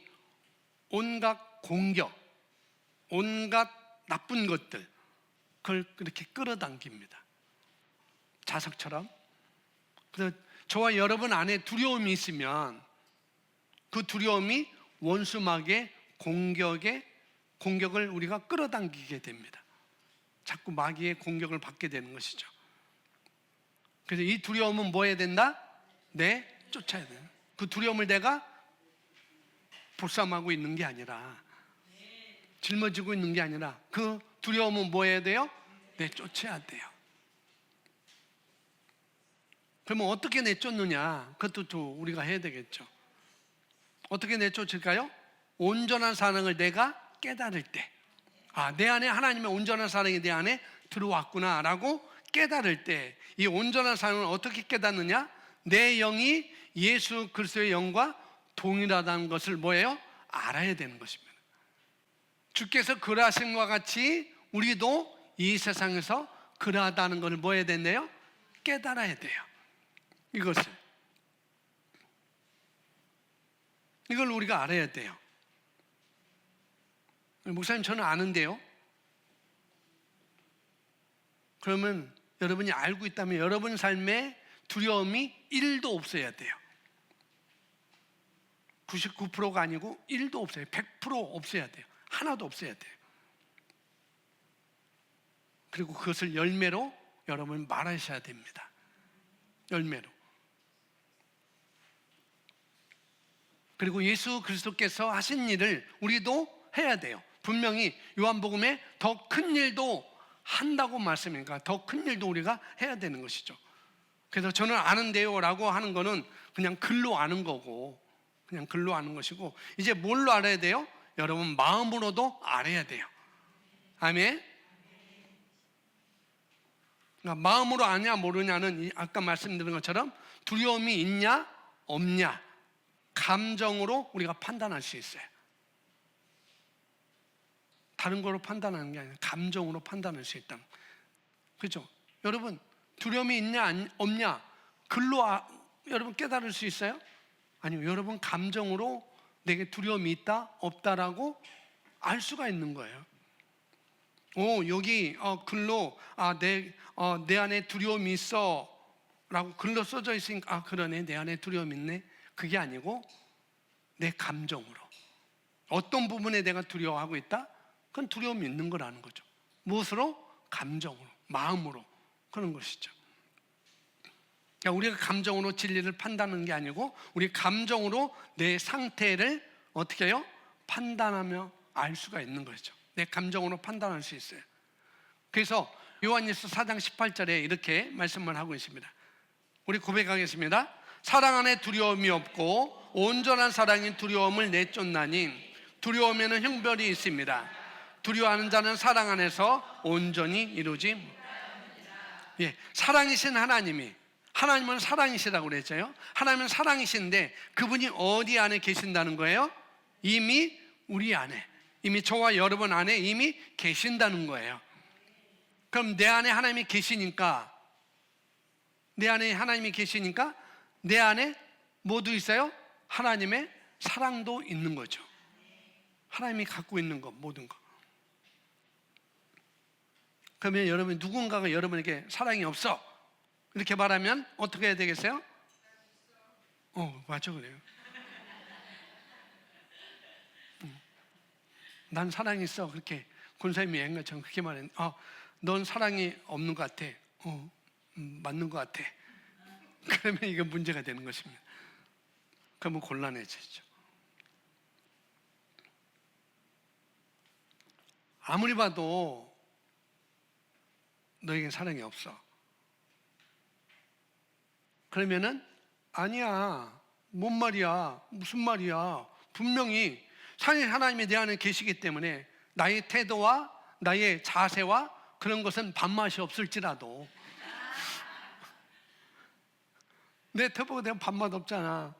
[SPEAKER 1] 온갖 공격, 온갖 나쁜 것들, 그걸 이렇게 끌어당깁니다. 자석처럼. 그래서 저와 여러분 안에 두려움이 있으면 그 두려움이 원수막의 공격을 우리가 끌어당기게 됩니다. 자꾸 마귀의 공격을 받게 되는 것이죠. 그래서 이 두려움은 뭐 해야 된다? 쫓아야 돼요. 그 두려움을 내가 볼쌈하고 있는 게 아니라, 짊어지고 있는 게 아니라, 그 두려움은 뭐 해야 돼요? 쫓아야 돼요. 그러면 어떻게 내쫓느냐? 그것도 또 우리가 해야 되겠죠. 어떻게 내쫓을까요? 온전한 사랑을 내가 깨달을 때, 내 안에 하나님의 온전한 사랑이 내 안에 들어왔구나 라고 깨달을 때, 이 온전한 사랑을 어떻게 깨닫느냐? 내 영이 예수 그리스도의 영과 동일하다는 것을 뭐예요? 알아야 되는 것입니다. 주께서 그러하신 것과 같이 우리도 이 세상에서 그러하다는 것을 뭐 해야 된대요? 깨달아야 돼요. 이걸 우리가 알아야 돼요. 목사님, 저는 아는데요. 그러면 여러분이 알고 있다면 여러분 삶에 두려움이 1도 없어야 돼요. 99%가 아니고 1도 없어요. 100% 없어야 돼요. 하나도 없어야 돼요. 그리고 그것을 열매로 여러분 말하셔야 됩니다. 열매로. 그리고 예수 그리스도께서 하신 일을 우리도 해야 돼요. 분명히 요한복음에 더 큰 일도 한다고 말씀이니까 더 큰 일도 우리가 해야 되는 것이죠. 그래서 저는 아는데요 라고 하는 거는 그냥 글로 아는 거고, 그냥 글로 아는 것이고, 이제 뭘로 알아야 돼요? 여러분 마음으로도 알아야 돼요. 아멘. 그러니까 마음으로 아냐 모르냐는 아까 말씀드린 것처럼 두려움이 있냐 없냐 감정으로 우리가 판단할 수 있어요. 다른 거로 판단하는 게 아니라 감정으로 판단할 수 있다. 그렇죠? 여러분 두려움이 있냐 없냐 글로 여러분 깨달을 수 있어요? 아니요, 여러분 감정으로 내게 두려움이 있다 없다라고 알 수가 있는 거예요. 여기 글로 내 안에 두려움이 있어 라고 글로 써져 있으니까 그러네, 내 안에 두려움이 있네. 그게 아니고 내 감정으로 어떤 부분에 내가 두려워하고 있다? 그건 두려움이 있는 거라는 거죠. 무엇으로? 감정으로, 마음으로. 그런 것이죠. 그러니까 우리가 감정으로 진리를 판단하는 게 아니고 우리 감정으로 내 상태를 어떻게 해요? 판단하며 알 수가 있는 거죠. 내 감정으로 판단할 수 있어요. 그래서 요한일서 4장 18절에 이렇게 말씀을 하고 있습니다. 우리 고백하겠습니다. 사랑 안에 두려움이 없고 온전한 사랑이 두려움을 내쫓나니 두려움에는 형벌이 있습니다. 두려워하는 자는 사랑 안에서 온전히 이루지 못합니다. 사랑이신 하나님은 사랑이시라고 그랬죠. 하나님은 사랑이신데 그분이 어디 안에 계신다는 거예요? 이미 우리 안에, 이미 저와 여러분 안에 이미 계신다는 거예요. 그럼 내 안에 하나님이 계시니까 내 안에 뭐도 있어요? 하나님의 사랑도 있는 거죠. 하나님이 갖고 있는 것, 모든 것. 그러면 여러분 누군가가 여러분에게 사랑이 없어 이렇게 말하면 어떻게 해야 되겠어요? 맞아, 그래요. 난 사랑이 있어 그렇게 권사님이 얘기한 것처럼 그렇게 말했는데 넌 사랑이 없는 것 같아. 맞는 것 같아. 그러면 이게 문제가 되는 것입니다. 그러면 곤란해지죠. 아무리 봐도 너에겐 사랑이 없어. 그러면은 아니야, 뭔 말이야, 무슨 말이야. 분명히 하나님이 내 안에 계시기 때문에 나의 태도와 나의 자세와 그런 것은 밥맛이 없을지라도 내 태도가 내가 밥맛 없잖아.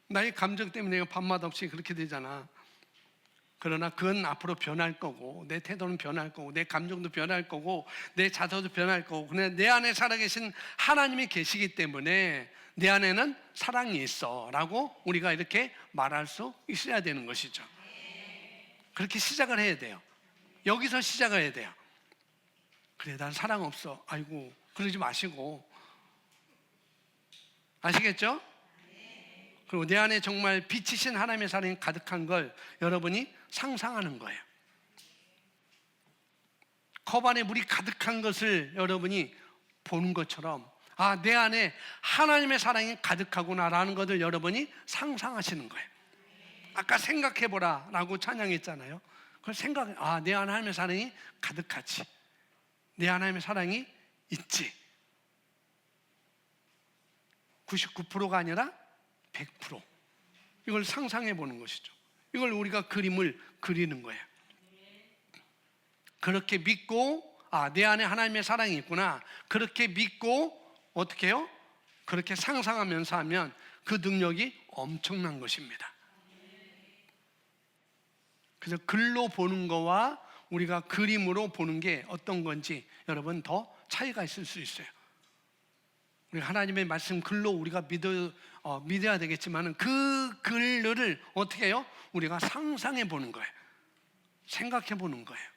[SPEAKER 1] 나의 감정 때문에 내가 밥맛 없이 그렇게 되잖아. 그러나 그건 앞으로 변할 거고 내 태도는 변할 거고 내 감정도 변할 거고 내 자세도 변할 거고 그냥 내 안에 살아계신 하나님이 계시기 때문에 내 안에는 사랑이 있어 라고 우리가 이렇게 말할 수 있어야 되는 것이죠. 그렇게 시작을 해야 돼요. 여기서 시작을 해야 돼요. 그래, 난 사랑 없어. 아이고, 그러지 마시고. 아시겠죠? 그리고 내 안에 정말 빛이신 하나님의 사랑이 가득한 걸 여러분이 상상하는 거예요. 컵 안에 물이 가득한 것을 여러분이 보는 것처럼 내 안에 하나님의 사랑이 가득하구나라는 것을 여러분이 상상하시는 거예요. 아까 생각해보라 라고 찬양했잖아요. 그걸 내 안에 하나님의 사랑이 가득하지. 내 하나님의 사랑이 있지. 99%가 아니라 100%. 이걸 상상해 보는 것이죠. 이걸 우리가 그림을 그리는 거예요. 그렇게 믿고 내 안에 하나님의 사랑이 있구나. 그렇게 믿고 어떻게 해요? 그렇게 상상하면서 하면 그 능력이 엄청난 것입니다. 그래서 글로 보는 거와 우리가 그림으로 보는 게 어떤 건지 여러분 더 차이가 있을 수 있어요. 우리 하나님의 말씀 글로 우리가 믿어야 되겠지만 그 글을 어떻게 해요? 우리가 상상해 보는 거예요. 생각해 보는 거예요.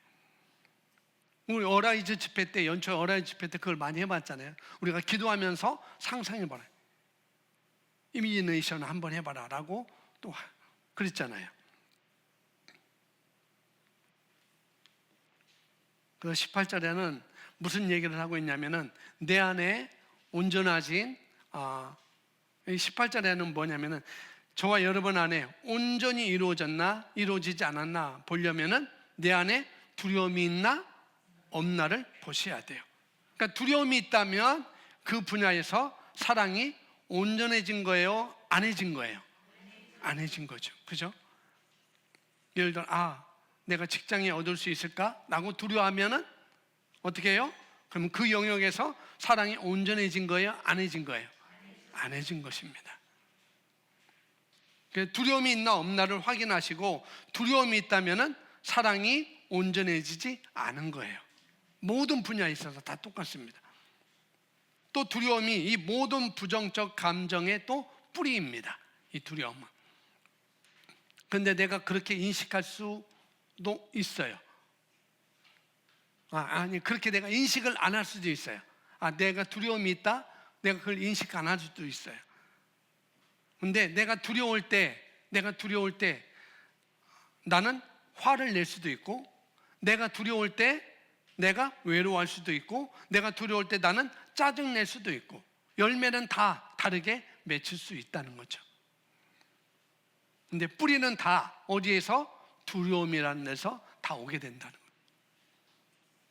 [SPEAKER 1] 우리 어라이즈 집회 때, 연초 어라이즈 집회 때 그걸 많이 해봤잖아요. 우리가 기도하면서 상상해 봐라. 이미지네이션 한번 해봐라 라고 또 그랬잖아요. 그래서 18절에는 무슨 얘기를 하고 있냐면은 내 안에 온전하신 18절에는 뭐냐면은 저와 여러분 안에 온전히 이루어졌나 이루어지지 않았나 보려면은 내 안에 두려움이 있나 없나를 보셔야 돼요. 그러니까 두려움이 있다면 그 분야에서 사랑이 온전해진 거예요? 안 해진 거예요? 안 해진 거죠. 그죠? 예를 들어 내가 직장에 얻을 수 있을까? 라고 두려워하면은 어떻게 해요? 그럼 그 영역에서 사랑이 온전해진 거예요? 안 해진 거예요? 안 해진 것입니다. 두려움이 있나 없나를 확인하시고 두려움이 있다면은 사랑이 온전해지지 않은 거예요. 모든 분야에 있어서 다 똑같습니다. 또 두려움이 이 모든 부정적 감정의 또 뿌리입니다. 이 두려움은. 그런데 내가 그렇게 인식할 수도 있어요. 아니 그렇게 내가 인식을 안 할 수도 있어요. 내가 두려움이 있다? 내가 그걸 인식 안 할 수도 있어요. 근데 내가 두려울 때 나는 화를 낼 수도 있고, 내가 두려울 때 내가 외로워할 수도 있고, 내가 두려울 때 나는 짜증 낼 수도 있고, 열매는 다 다르게 맺힐 수 있다는 거죠. 근데 뿌리는 다 어디에서? 두려움이라는 데서 다 오게 된다는 거예요.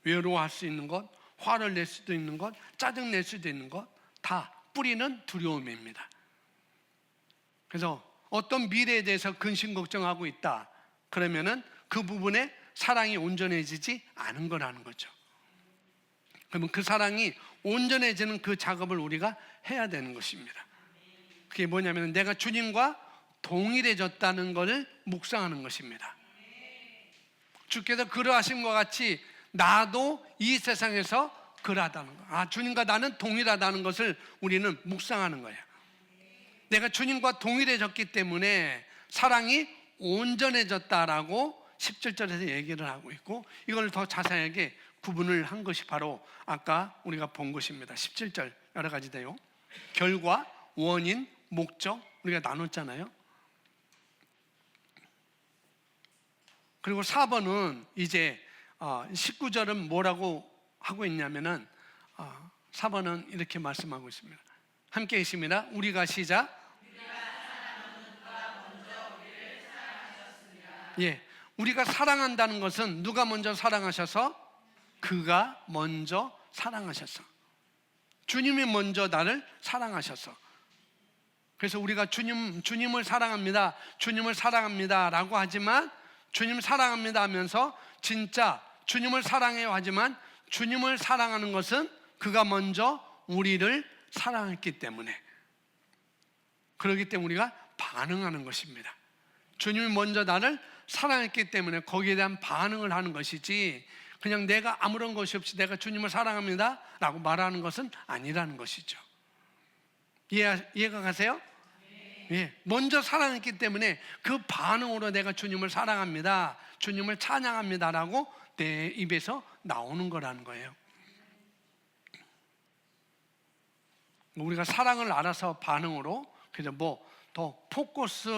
[SPEAKER 1] 외로워할 수 있는 것, 화를 낼 수도 있는 것, 짜증 낼 수도 있는 것, 다 뿌리는 두려움입니다. 그래서 어떤 미래에 대해서 근심 걱정하고 있다 그러면은 그 부분에 사랑이 온전해지지 않은 거라는 거죠. 그러면 그 사랑이 온전해지는 그 작업을 우리가 해야 되는 것입니다. 그게 뭐냐면 내가 주님과 동일해졌다는 것을 묵상하는 것입니다. 주께서 그러하신 것 같이 나도 이 세상에서 그러하다는 거. 주님과 나는 동일하다는 것을 우리는 묵상하는 거예요. 내가 주님과 동일해졌기 때문에 사랑이 온전해졌다라고 17절에서 얘기를 하고 있고, 이걸 더 자세하게 구분을 한 것이 바로 아까 우리가 본 것입니다. 17절 여러 가지인데요. 결과, 원인, 목적 우리가 나눴잖아요. 그리고 4번은 이제 19절은 뭐라고 하고 있냐면은 4번은 이렇게 말씀하고 있습니다. 함께 있습니다. 우리가 시작. 우리가 사랑한다는 것은 누가 먼저 사랑하셔서? 그가 먼저 사랑하셔서. 주님이 먼저 나를 사랑하셔서. 그래서 우리가 주님을 사랑합니다. 주님을 사랑합니다. 라고 하지만 주님 사랑합니다 하면서 진짜 주님을 사랑해요 하지만 주님을 사랑하는 것은 그가 먼저 우리를 사랑했기 때문에, 그렇기 때문에 우리가 반응하는 것입니다. 주님이 먼저 나를 사랑했기 때문에 거기에 대한 반응을 하는 것이지, 그냥 내가 아무런 것이 없이 내가 주님을 사랑합니다 라고 말하는 것은 아니라는 것이죠. 이해가 가세요? 먼저 사랑했기 때문에 그 반응으로 내가 주님을 사랑합니다, 주님을 찬양합니다 라고 내 입에서 나오는 거라는 거예요. 우리가 사랑을 알아서 반응으로, 그래서 더 포커스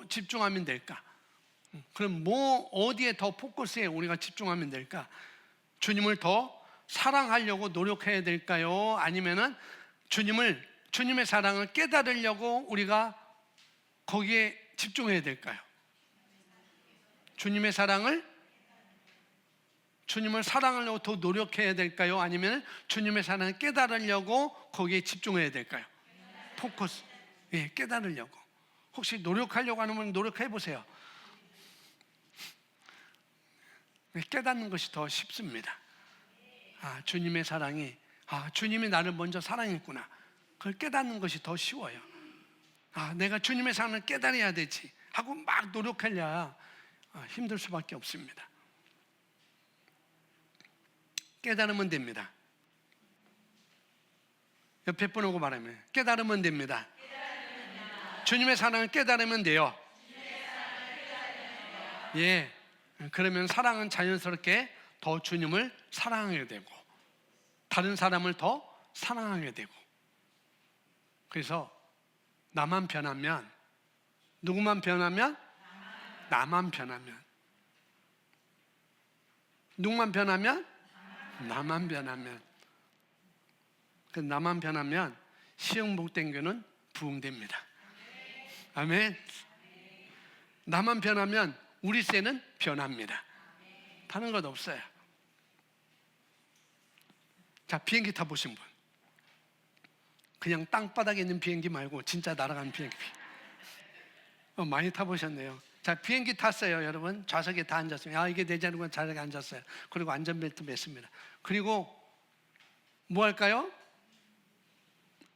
[SPEAKER 1] 집중하면 될까? 그럼 어디에 더 포커스에 우리가 집중하면 될까? 주님을 더 사랑하려고 노력해야 될까요? 아니면은 주님의 사랑을 깨달으려고 우리가 거기에 집중해야 될까요? 주님을 사랑하려고 더 노력해야 될까요? 아니면 주님의 사랑을 깨달으려고 거기에 집중해야 될까요? 포커스. 깨달으려고. 혹시 노력하려고 하는 분 노력해 보세요. 깨닫는 것이 더 쉽습니다. 주님의 사랑이, 주님이 나를 먼저 사랑했구나. 그걸 깨닫는 것이 더 쉬워요. 내가 주님의 사랑을 깨달아야 되지 하고 막 노력하려 힘들 수밖에 없습니다. 깨달으면 됩니다. 옆에 분하고 말하면 깨달으면 됩니다. 주님의 사랑을 깨달으면 돼요. 그러면 사랑은 자연스럽게 더 주님을 사랑하게 되고 다른 사람을 더 사랑하게 되고, 그래서 나만 변하면, 누구만 변하면? 나만 변하면. 누구만 변하면? 나만 변하면. 그 나만 변하면 시흥복된 교는 부흥됩니다. 아멘. 나만 변하면 우리 새는 변합니다. 다른 것 없어요. 자, 비행기 타보신 분. 그냥 땅바닥에 있는 비행기 말고 진짜 날아가는 비행기. 많이 타보셨네요. 자, 비행기 탔어요, 여러분. 좌석에 다 앉았어요. 이게 되지 않는 좌석에 앉았어요. 그리고 안전벨트 맸습니다. 그리고 뭐 할까요?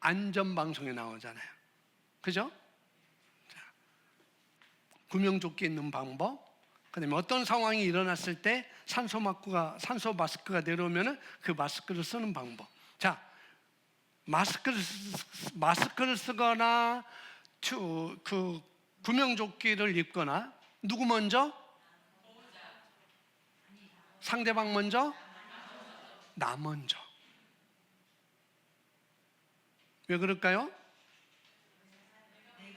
[SPEAKER 1] 안전방송에 나오잖아요. 그죠? 자, 구명조끼 있는 방법, 그 다음에 어떤 상황이 일어났을 때 산소 마스크가 내려오면 그 마스크를 쓰는 방법. 자, 마스크를 쓰거나 그 구명조끼를 입거나 누구 먼저? 상대방 먼저? 나 먼저. 왜 그럴까요?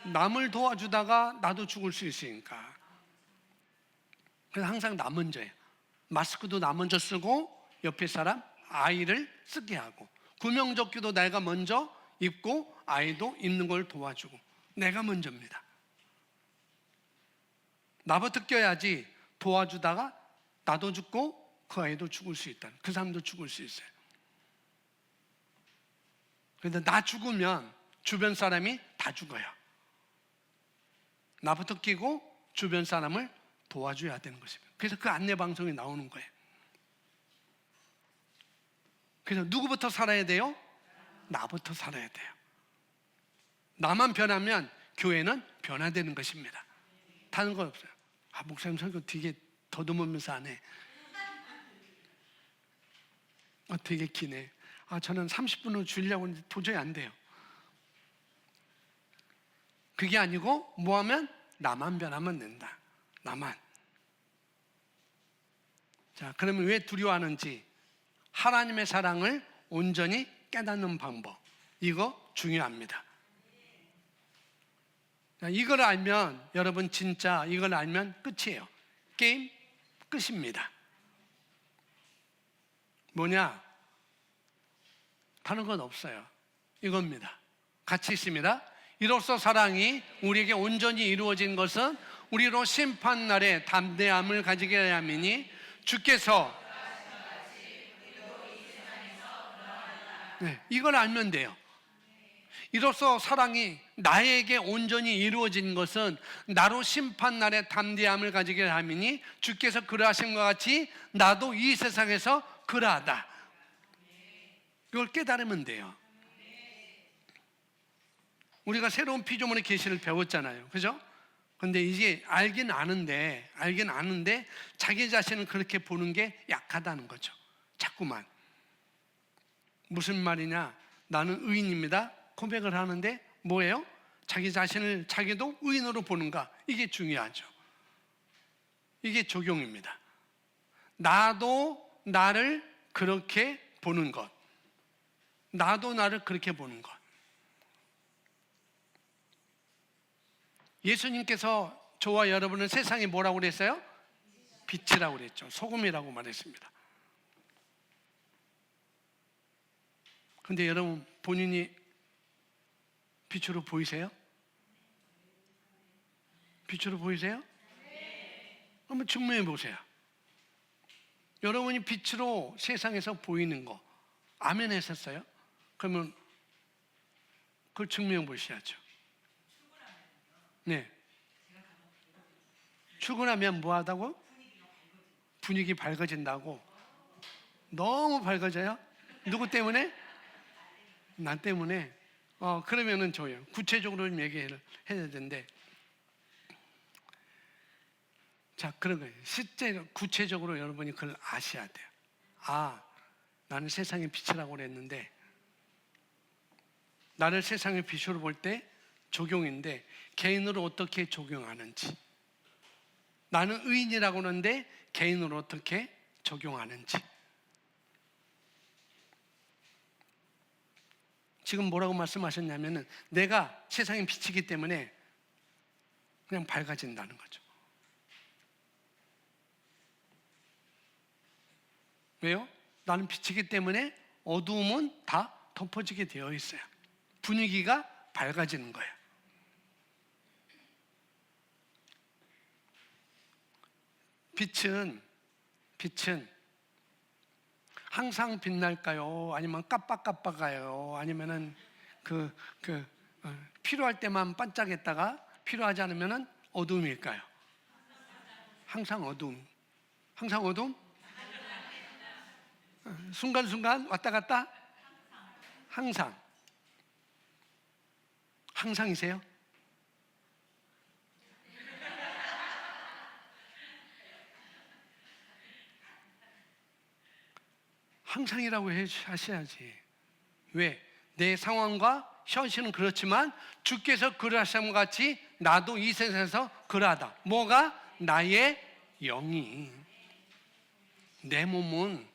[SPEAKER 1] 남을 도와주다가 나도 죽을 수 있으니까. 그래서 항상 나 먼저예요. 마스크도 나 먼저 쓰고 옆에 사람, 아이를 쓰게 하고, 구명조끼도 내가 먼저 입고 아이도 입는 걸 도와주고, 내가 먼저입니다. 나부터 껴야지 도와주다가 나도 죽고 그 아이도 죽을 수 있다. 그 사람도 죽을 수 있어요. 그런데 나 죽으면 주변 사람이 다 죽어요. 나부터 끼고 주변 사람을 도와줘야 되는 것입니다. 그래서 그 안내 방송이 나오는 거예요. 그래서 누구부터 살아야 돼요? 나부터 살아야 돼요. 나만 변하면 교회는 변화되는 것입니다. 다른 건 없어요. 목사님 설교 되게 더듬으면서 안 해. 되게 기네. 저는 30분으로 줄이려고 하는데 도저히 안 돼요. 그게 아니고 뭐 하면? 나만 변하면 된다. 나만. 자, 그러면 왜 두려워하는지, 하나님의 사랑을 온전히 깨닫는 방법, 이거 중요합니다. 자, 이걸 알면 여러분 진짜 이걸 알면 끝이에요. 게임 끝입니다. 뭐냐? 다른 건 없어요. 이겁니다. 같이 있습니다. 이로써 사랑이 우리에게 온전히 이루어진 것은 우리로 심판날에 담대함을 가지게 하려 함이니 주께서, 네, 이걸 알면 돼요. 이로써 사랑이 나에게 온전히 이루어진 것은 나로 심판날에 담대함을 가지게 함이니 주께서 그러하신 것 같이 나도 이 세상에서 그러하다. 이걸 깨달으면 돼요. 우리가 새로운 피조물의 계시를 배웠잖아요. 그죠? 근데 이제 알긴 아는데 자기 자신을 그렇게 보는 게 약하다는 거죠. 자꾸만. 무슨 말이냐? 나는 의인입니다. 고백을 하는데 뭐예요? 자기 자신을 자기도 의인으로 보는가? 이게 중요하죠. 이게 적용입니다. 나도 나를 그렇게 보는 것. 나도 나를 그렇게 보는 것. 예수님께서 저와 여러분은 세상에 뭐라고 그랬어요? 빛이라고 그랬죠. 소금이라고 말했습니다. 근데 여러분 본인이 빛으로 보이세요? 빛으로 보이세요? 한번 증명해 보세요. 여러분이 빛으로 세상에서 보이는 거 아멘 했었어요? 그러면 그걸 증명해 보셔야죠. 네. 출근하면 뭐 하다고? 분위기 밝아진다고. 너무 밝아져요? 누구 때문에? 나 때문에. 그러면은 좋아요. 구체적으로 좀 얘기를 해야 되는데. 자, 그런 거예요. 실제 구체적으로 여러분이 그걸 아셔야 돼요. 나는 세상의 빛이라고 그랬는데, 나를 세상의 빛으로 볼 때 적용인데, 개인으로 어떻게 적용하는지. 나는 의인이라고 하는데, 개인으로 어떻게 적용하는지. 지금 뭐라고 말씀하셨냐면은, 내가 세상의 빛이기 때문에 그냥 밝아진다는 거죠. 왜요? 나는 빛이기 때문에 어두움은 다 덮어지게 되어 있어요. 분위기가 밝아지는 거예요. 빛은 항상 빛날까요? 아니면 깜빡깜빡해요? 아니면은 필요할 때만 반짝했다가 필요하지 않으면은 어둠일까요? 항상 어둠. 항상 어둠? 순간순간 왔다 갔다? 항상. 항상이세요? 항상이라고 하셔야지. 왜? 내 상황과 현실은 그렇지만 주께서 그러하신 것 같이 나도 이 세상에서 그러하다. 뭐가? 나의 영이. 내 몸은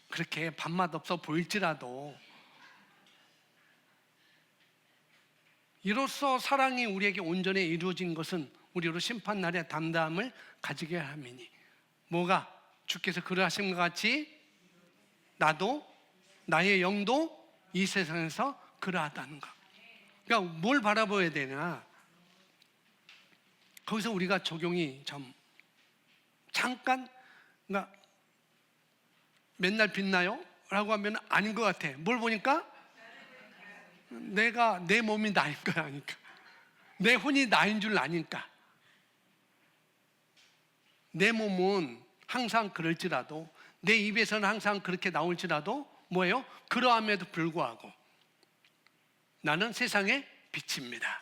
[SPEAKER 1] 그렇게 밥맛 없어 보일지라도 이로써 사랑이 우리에게 온전히 이루어진 것은 우리로 심판날의 담담을 가지게 함이니. 뭐가? 주께서 그러하신 것 같이 나도 나의 영도 이 세상에서 그러하다는 것. 그러니까 뭘 바라봐야 되냐? 거기서 우리가 적용이 잠깐, 그러니까 맨날 빛나요? 라고 하면 아닌 것 같아. 뭘 보니까? 내 몸이 나인 거라니까. 내 혼이 나인 줄 아니까. 내 몸은 항상 그럴지라도, 내 입에서는 항상 그렇게 나올지라도 뭐예요? 그러함에도 불구하고 나는 세상의 빛입니다.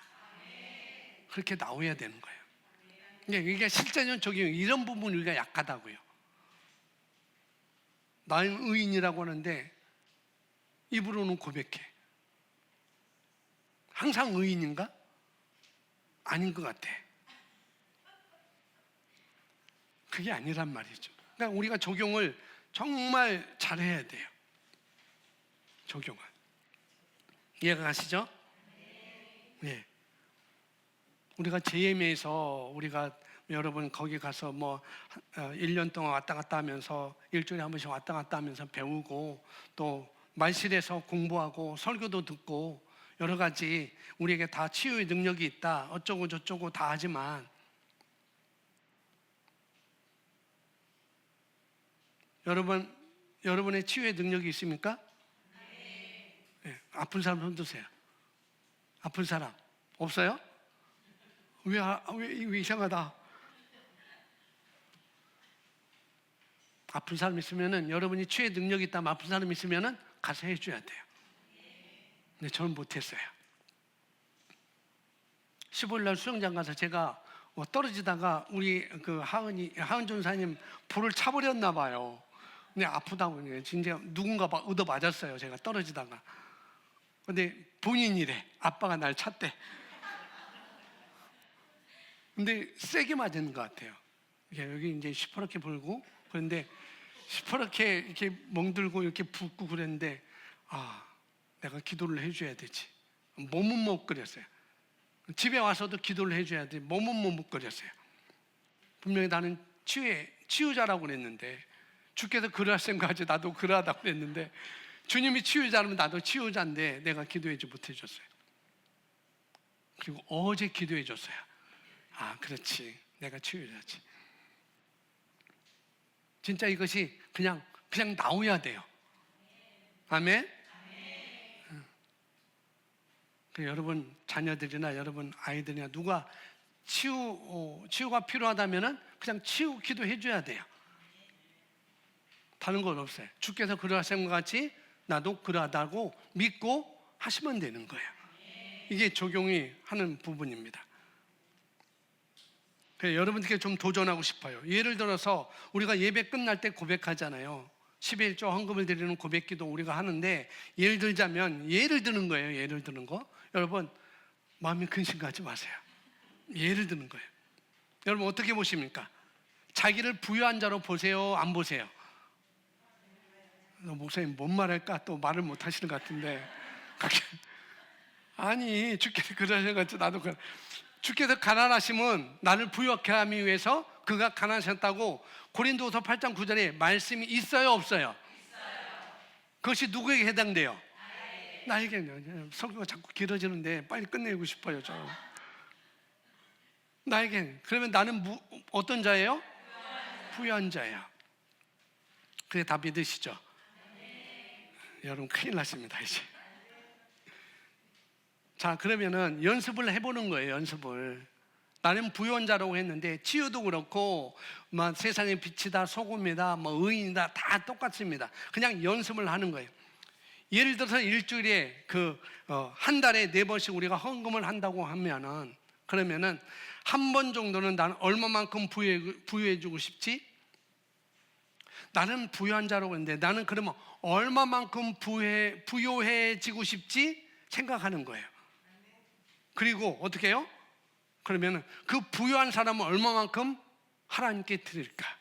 [SPEAKER 1] 그렇게 나와야 되는 거예요. 이게 실제는 이런 부분 우리가 약하다고요. 나는 의인이라고 하는데 입으로는 고백해. 항상 의인인가? 아닌 것 같아. 그게 아니란 말이죠. 그러니까 우리가 적용을 정말 잘해야 돼요. 적용을. 이해가 가시죠? 네. 우리가 JMA에서 우리가 여러분 거기 가서 1년 동안 왔다 갔다 하면서 일주일에 한 번씩 왔다 갔다 하면서 배우고 또 말실에서 공부하고 설교도 듣고 여러 가지 우리에게 다 치유의 능력이 있다 어쩌고 저쩌고 다 하지만 여러분의 치유의 능력이 있습니까? 네. 아픈 사람 손 드세요. 아픈 사람 없어요? 왜 이상하다. 아픈 사람 있으면은 여러분이 치유의 능력이 있다면 아픈 사람 있으면은 가서 해줘야 돼요. 근데 저는 못했어요. 15일날 수영장 가서 제가 떨어지다가 우리 하은 전사님 볼을 차버렸나 봐요. 근데 아프다고 진짜 누군가 얻어 맞았어요. 제가 떨어지다가. 근데 본인이래. 아빠가 날 찼대. 근데 세게 맞은 것 같아요. 여기 이제 시퍼렇게 불고 그런데 시퍼렇게 이렇게 멍들고 이렇게 붓고 그랬는데 내가 기도를 해줘야 되지. 몸은 못 그렸어요. 집에 와서도 기도를 해줘야 돼. 몸은 못 그렸어요. 분명히 나는 치유자라고 그랬는데 주께서 그러하신 거 가지고 나도 그러하다고 그랬는데 주님이 치유자라면 나도 치유자인데 내가 기도하지 못해줬어요. 그리고 어제 기도해줬어요. 그렇지. 내가 치유자지. 진짜 이것이 그냥 나와야 돼요. 아멘? 여러분 자녀들이나 여러분 아이들이나 누가 치유가 필요하다면은 그냥 치유 기도해 줘야 돼요. 다른 건 없어요. 주께서 그러하신 것 같이 나도 그러하다고 믿고 하시면 되는 거예요. 이게 적용이 하는 부분입니다. 여러분들께 좀 도전하고 싶어요. 예를 들어서 우리가 예배 끝날 때 고백하잖아요. 11조 헌금을 드리는 고백기도 우리가 하는데 예를 드는 거예요. 예를 드는 거. 여러분 마음이 근심하지 마세요. 예를 드는 거예요. 여러분 어떻게 보십니까? 자기를 부유한 자로 보세요? 안 보세요? 목사님 뭔 말할까? 또 말을 못 하시는 것 같은데 아니 주께서 그러신 것 같이 나도 주께서 가난하심은 나를 부유하게 하기 위해서 그가 가난하셨다고 고린도서 8장 9절에 말씀이 있어요? 없어요? 있어요. 그것이 누구에게 해당돼요? 나에게는 설교가 자꾸 길어지는데 빨리 끝내고 싶어요. 나에겐 그러면 나는 어떤 자예요? 부유한 자예요. 그게 다 믿으시죠? 여러분 큰일 났습니다 이제. 자, 그러면은 연습을 해보는 거예요. 연습을. 나는 부유한 자라고 했는데 치유도 그렇고 세상의 빛이다, 소금이다, 의인이다 다 똑같습니다. 그냥 연습을 하는 거예요. 예를 들어서 일주일에 한 달에 4번씩 우리가 헌금을 한다고 하면은, 그러면은 한 번 정도는 나는 얼마만큼 부유해지고 싶지? 나는 부유한 자라고 했는데 나는 그러면 얼마만큼 부유해지고 싶지? 생각하는 거예요. 그리고 어떻게 해요? 그러면 그 부유한 사람은 얼마만큼 하나님께 드릴까?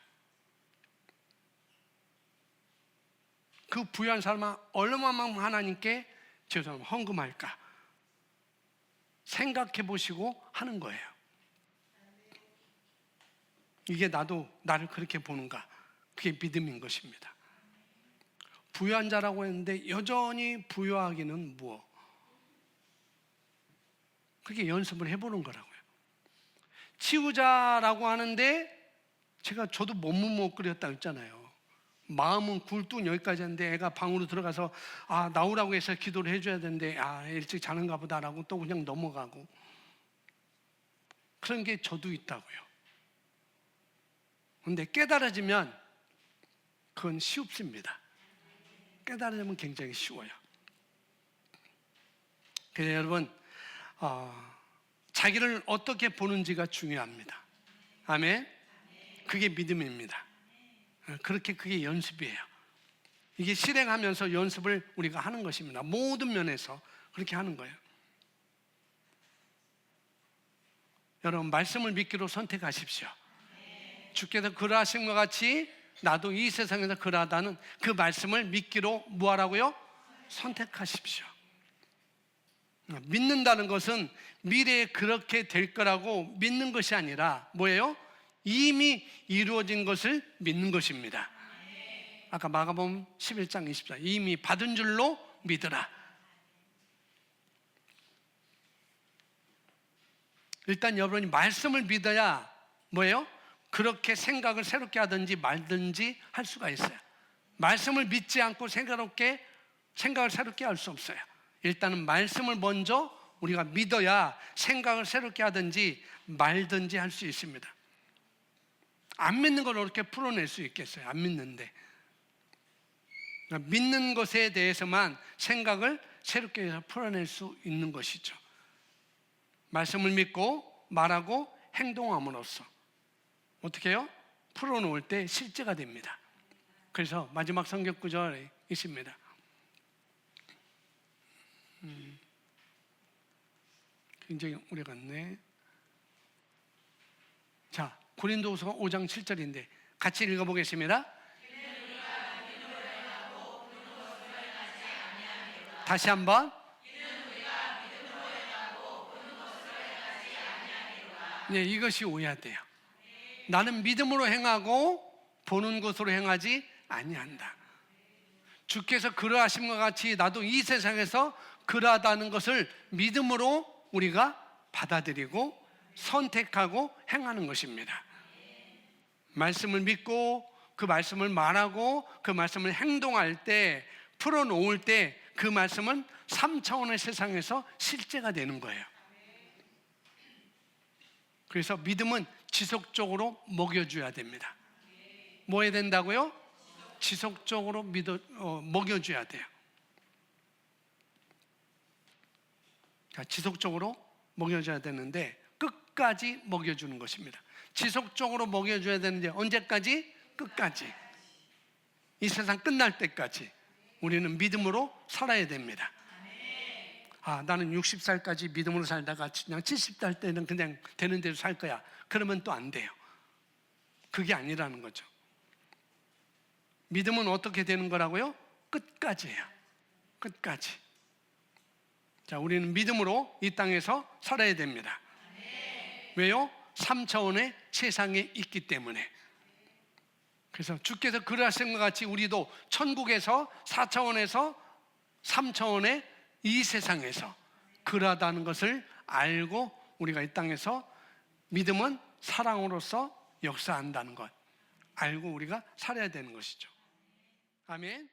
[SPEAKER 1] 그 부유한 사람은 얼마만큼 하나님께 헌금할까? 생각해 보시고 하는 거예요. 이게 나를 그렇게 보는가? 그게 믿음인 것입니다. 부유한 자라고 했는데 여전히 부유하기는 무엇? 그렇게 연습을 해보는 거라고요. 치우자라고 하는데 저도 몸은 못 그렸다고 했잖아요. 마음은 굴뚝 여기까지 했는데 애가 방으로 들어가서 나오라고 해서 기도를 해줘야 되는데 일찍 자는가 보다라고 또 그냥 넘어가고, 그런 게 저도 있다고요. 그런데 깨달아지면 그건 쉽습니다. 깨달으면 굉장히 쉬워요. 그래서 여러분 자기를 어떻게 보는지가 중요합니다. 아멘. 그게 믿음입니다. 그게 연습이에요. 이게 실행하면서 연습을 우리가 하는 것입니다. 모든 면에서 그렇게 하는 거예요. 여러분 말씀을 믿기로 선택하십시오. 주께서 그러하신 것 같이 나도 이 세상에서 그러하다는 그 말씀을 믿기로 뭐하라고요? 선택하십시오. 믿는다는 것은 미래에 그렇게 될 거라고 믿는 것이 아니라 뭐예요? 이미 이루어진 것을 믿는 것입니다. 아까 마가복음 11장 24 이미 받은 줄로 믿으라. 일단 여러분이 말씀을 믿어야 뭐예요? 그렇게 생각을 새롭게 하든지 말든지 할 수가 있어요. 말씀을 믿지 않고 생각을 새롭게 할 수 없어요. 일단은 말씀을 먼저 우리가 믿어야 생각을 새롭게 하든지 말든지 할 수 있습니다. 안 믿는 걸 어떻게 풀어낼 수 있겠어요? 안 믿는데. 믿는 것에 대해서만 생각을 새롭게 해서 풀어낼 수 있는 것이죠. 말씀을 믿고 말하고 행동함으로써 어떻게 해요? 풀어놓을 때 실제가 됩니다. 그래서 마지막 성경 구절에 있습니다. 굉장히 오래 갔네. 자, 고린도후서 5장 7절인데 같이 읽어보겠습니다. 다시 한번. 네, 이것이 오해돼요. 나는 믿음으로 행하고 보는 것으로 행하지 아니한다. 주께서 그러하신 것 같이 나도 이 세상에서 그러하다는 것을 믿음으로 우리가 받아들이고 선택하고 행하는 것입니다. 말씀을 믿고 그 말씀을 말하고 그 말씀을 행동할 때, 풀어놓을 때 그 말씀은 3차원의 세상에서 실제가 되는 거예요. 그래서 믿음은 지속적으로 먹여줘야 됩니다. 뭐 해야 된다고요? 지속적으로 먹여줘야 돼요. 지속적으로 먹여줘야 되는데 끝까지 먹여주는 것입니다. 지속적으로 먹여줘야 되는데 언제까지? 끝까지. 이 세상 끝날 때까지 우리는 믿음으로 살아야 됩니다. 나는 60살까지 믿음으로 살다가 그냥 70살 때는 그냥 되는 대로 살 거야. 그러면 또 안 돼요. 그게 아니라는 거죠. 믿음은 어떻게 되는 거라고요? 끝까지예요. 끝까지. 자, 우리는 믿음으로 이 땅에서 살아야 됩니다. 왜요? 3차원의 세상에 있기 때문에. 그래서 주께서 그러하신 것 같이 우리도 천국에서 4차원에서 3차원에 이 세상에서 그러하다는 것을 알고 우리가 이 땅에서 믿음은 사랑으로서 역사한다는 것 알고 우리가 살아야 되는 것이죠. 아멘.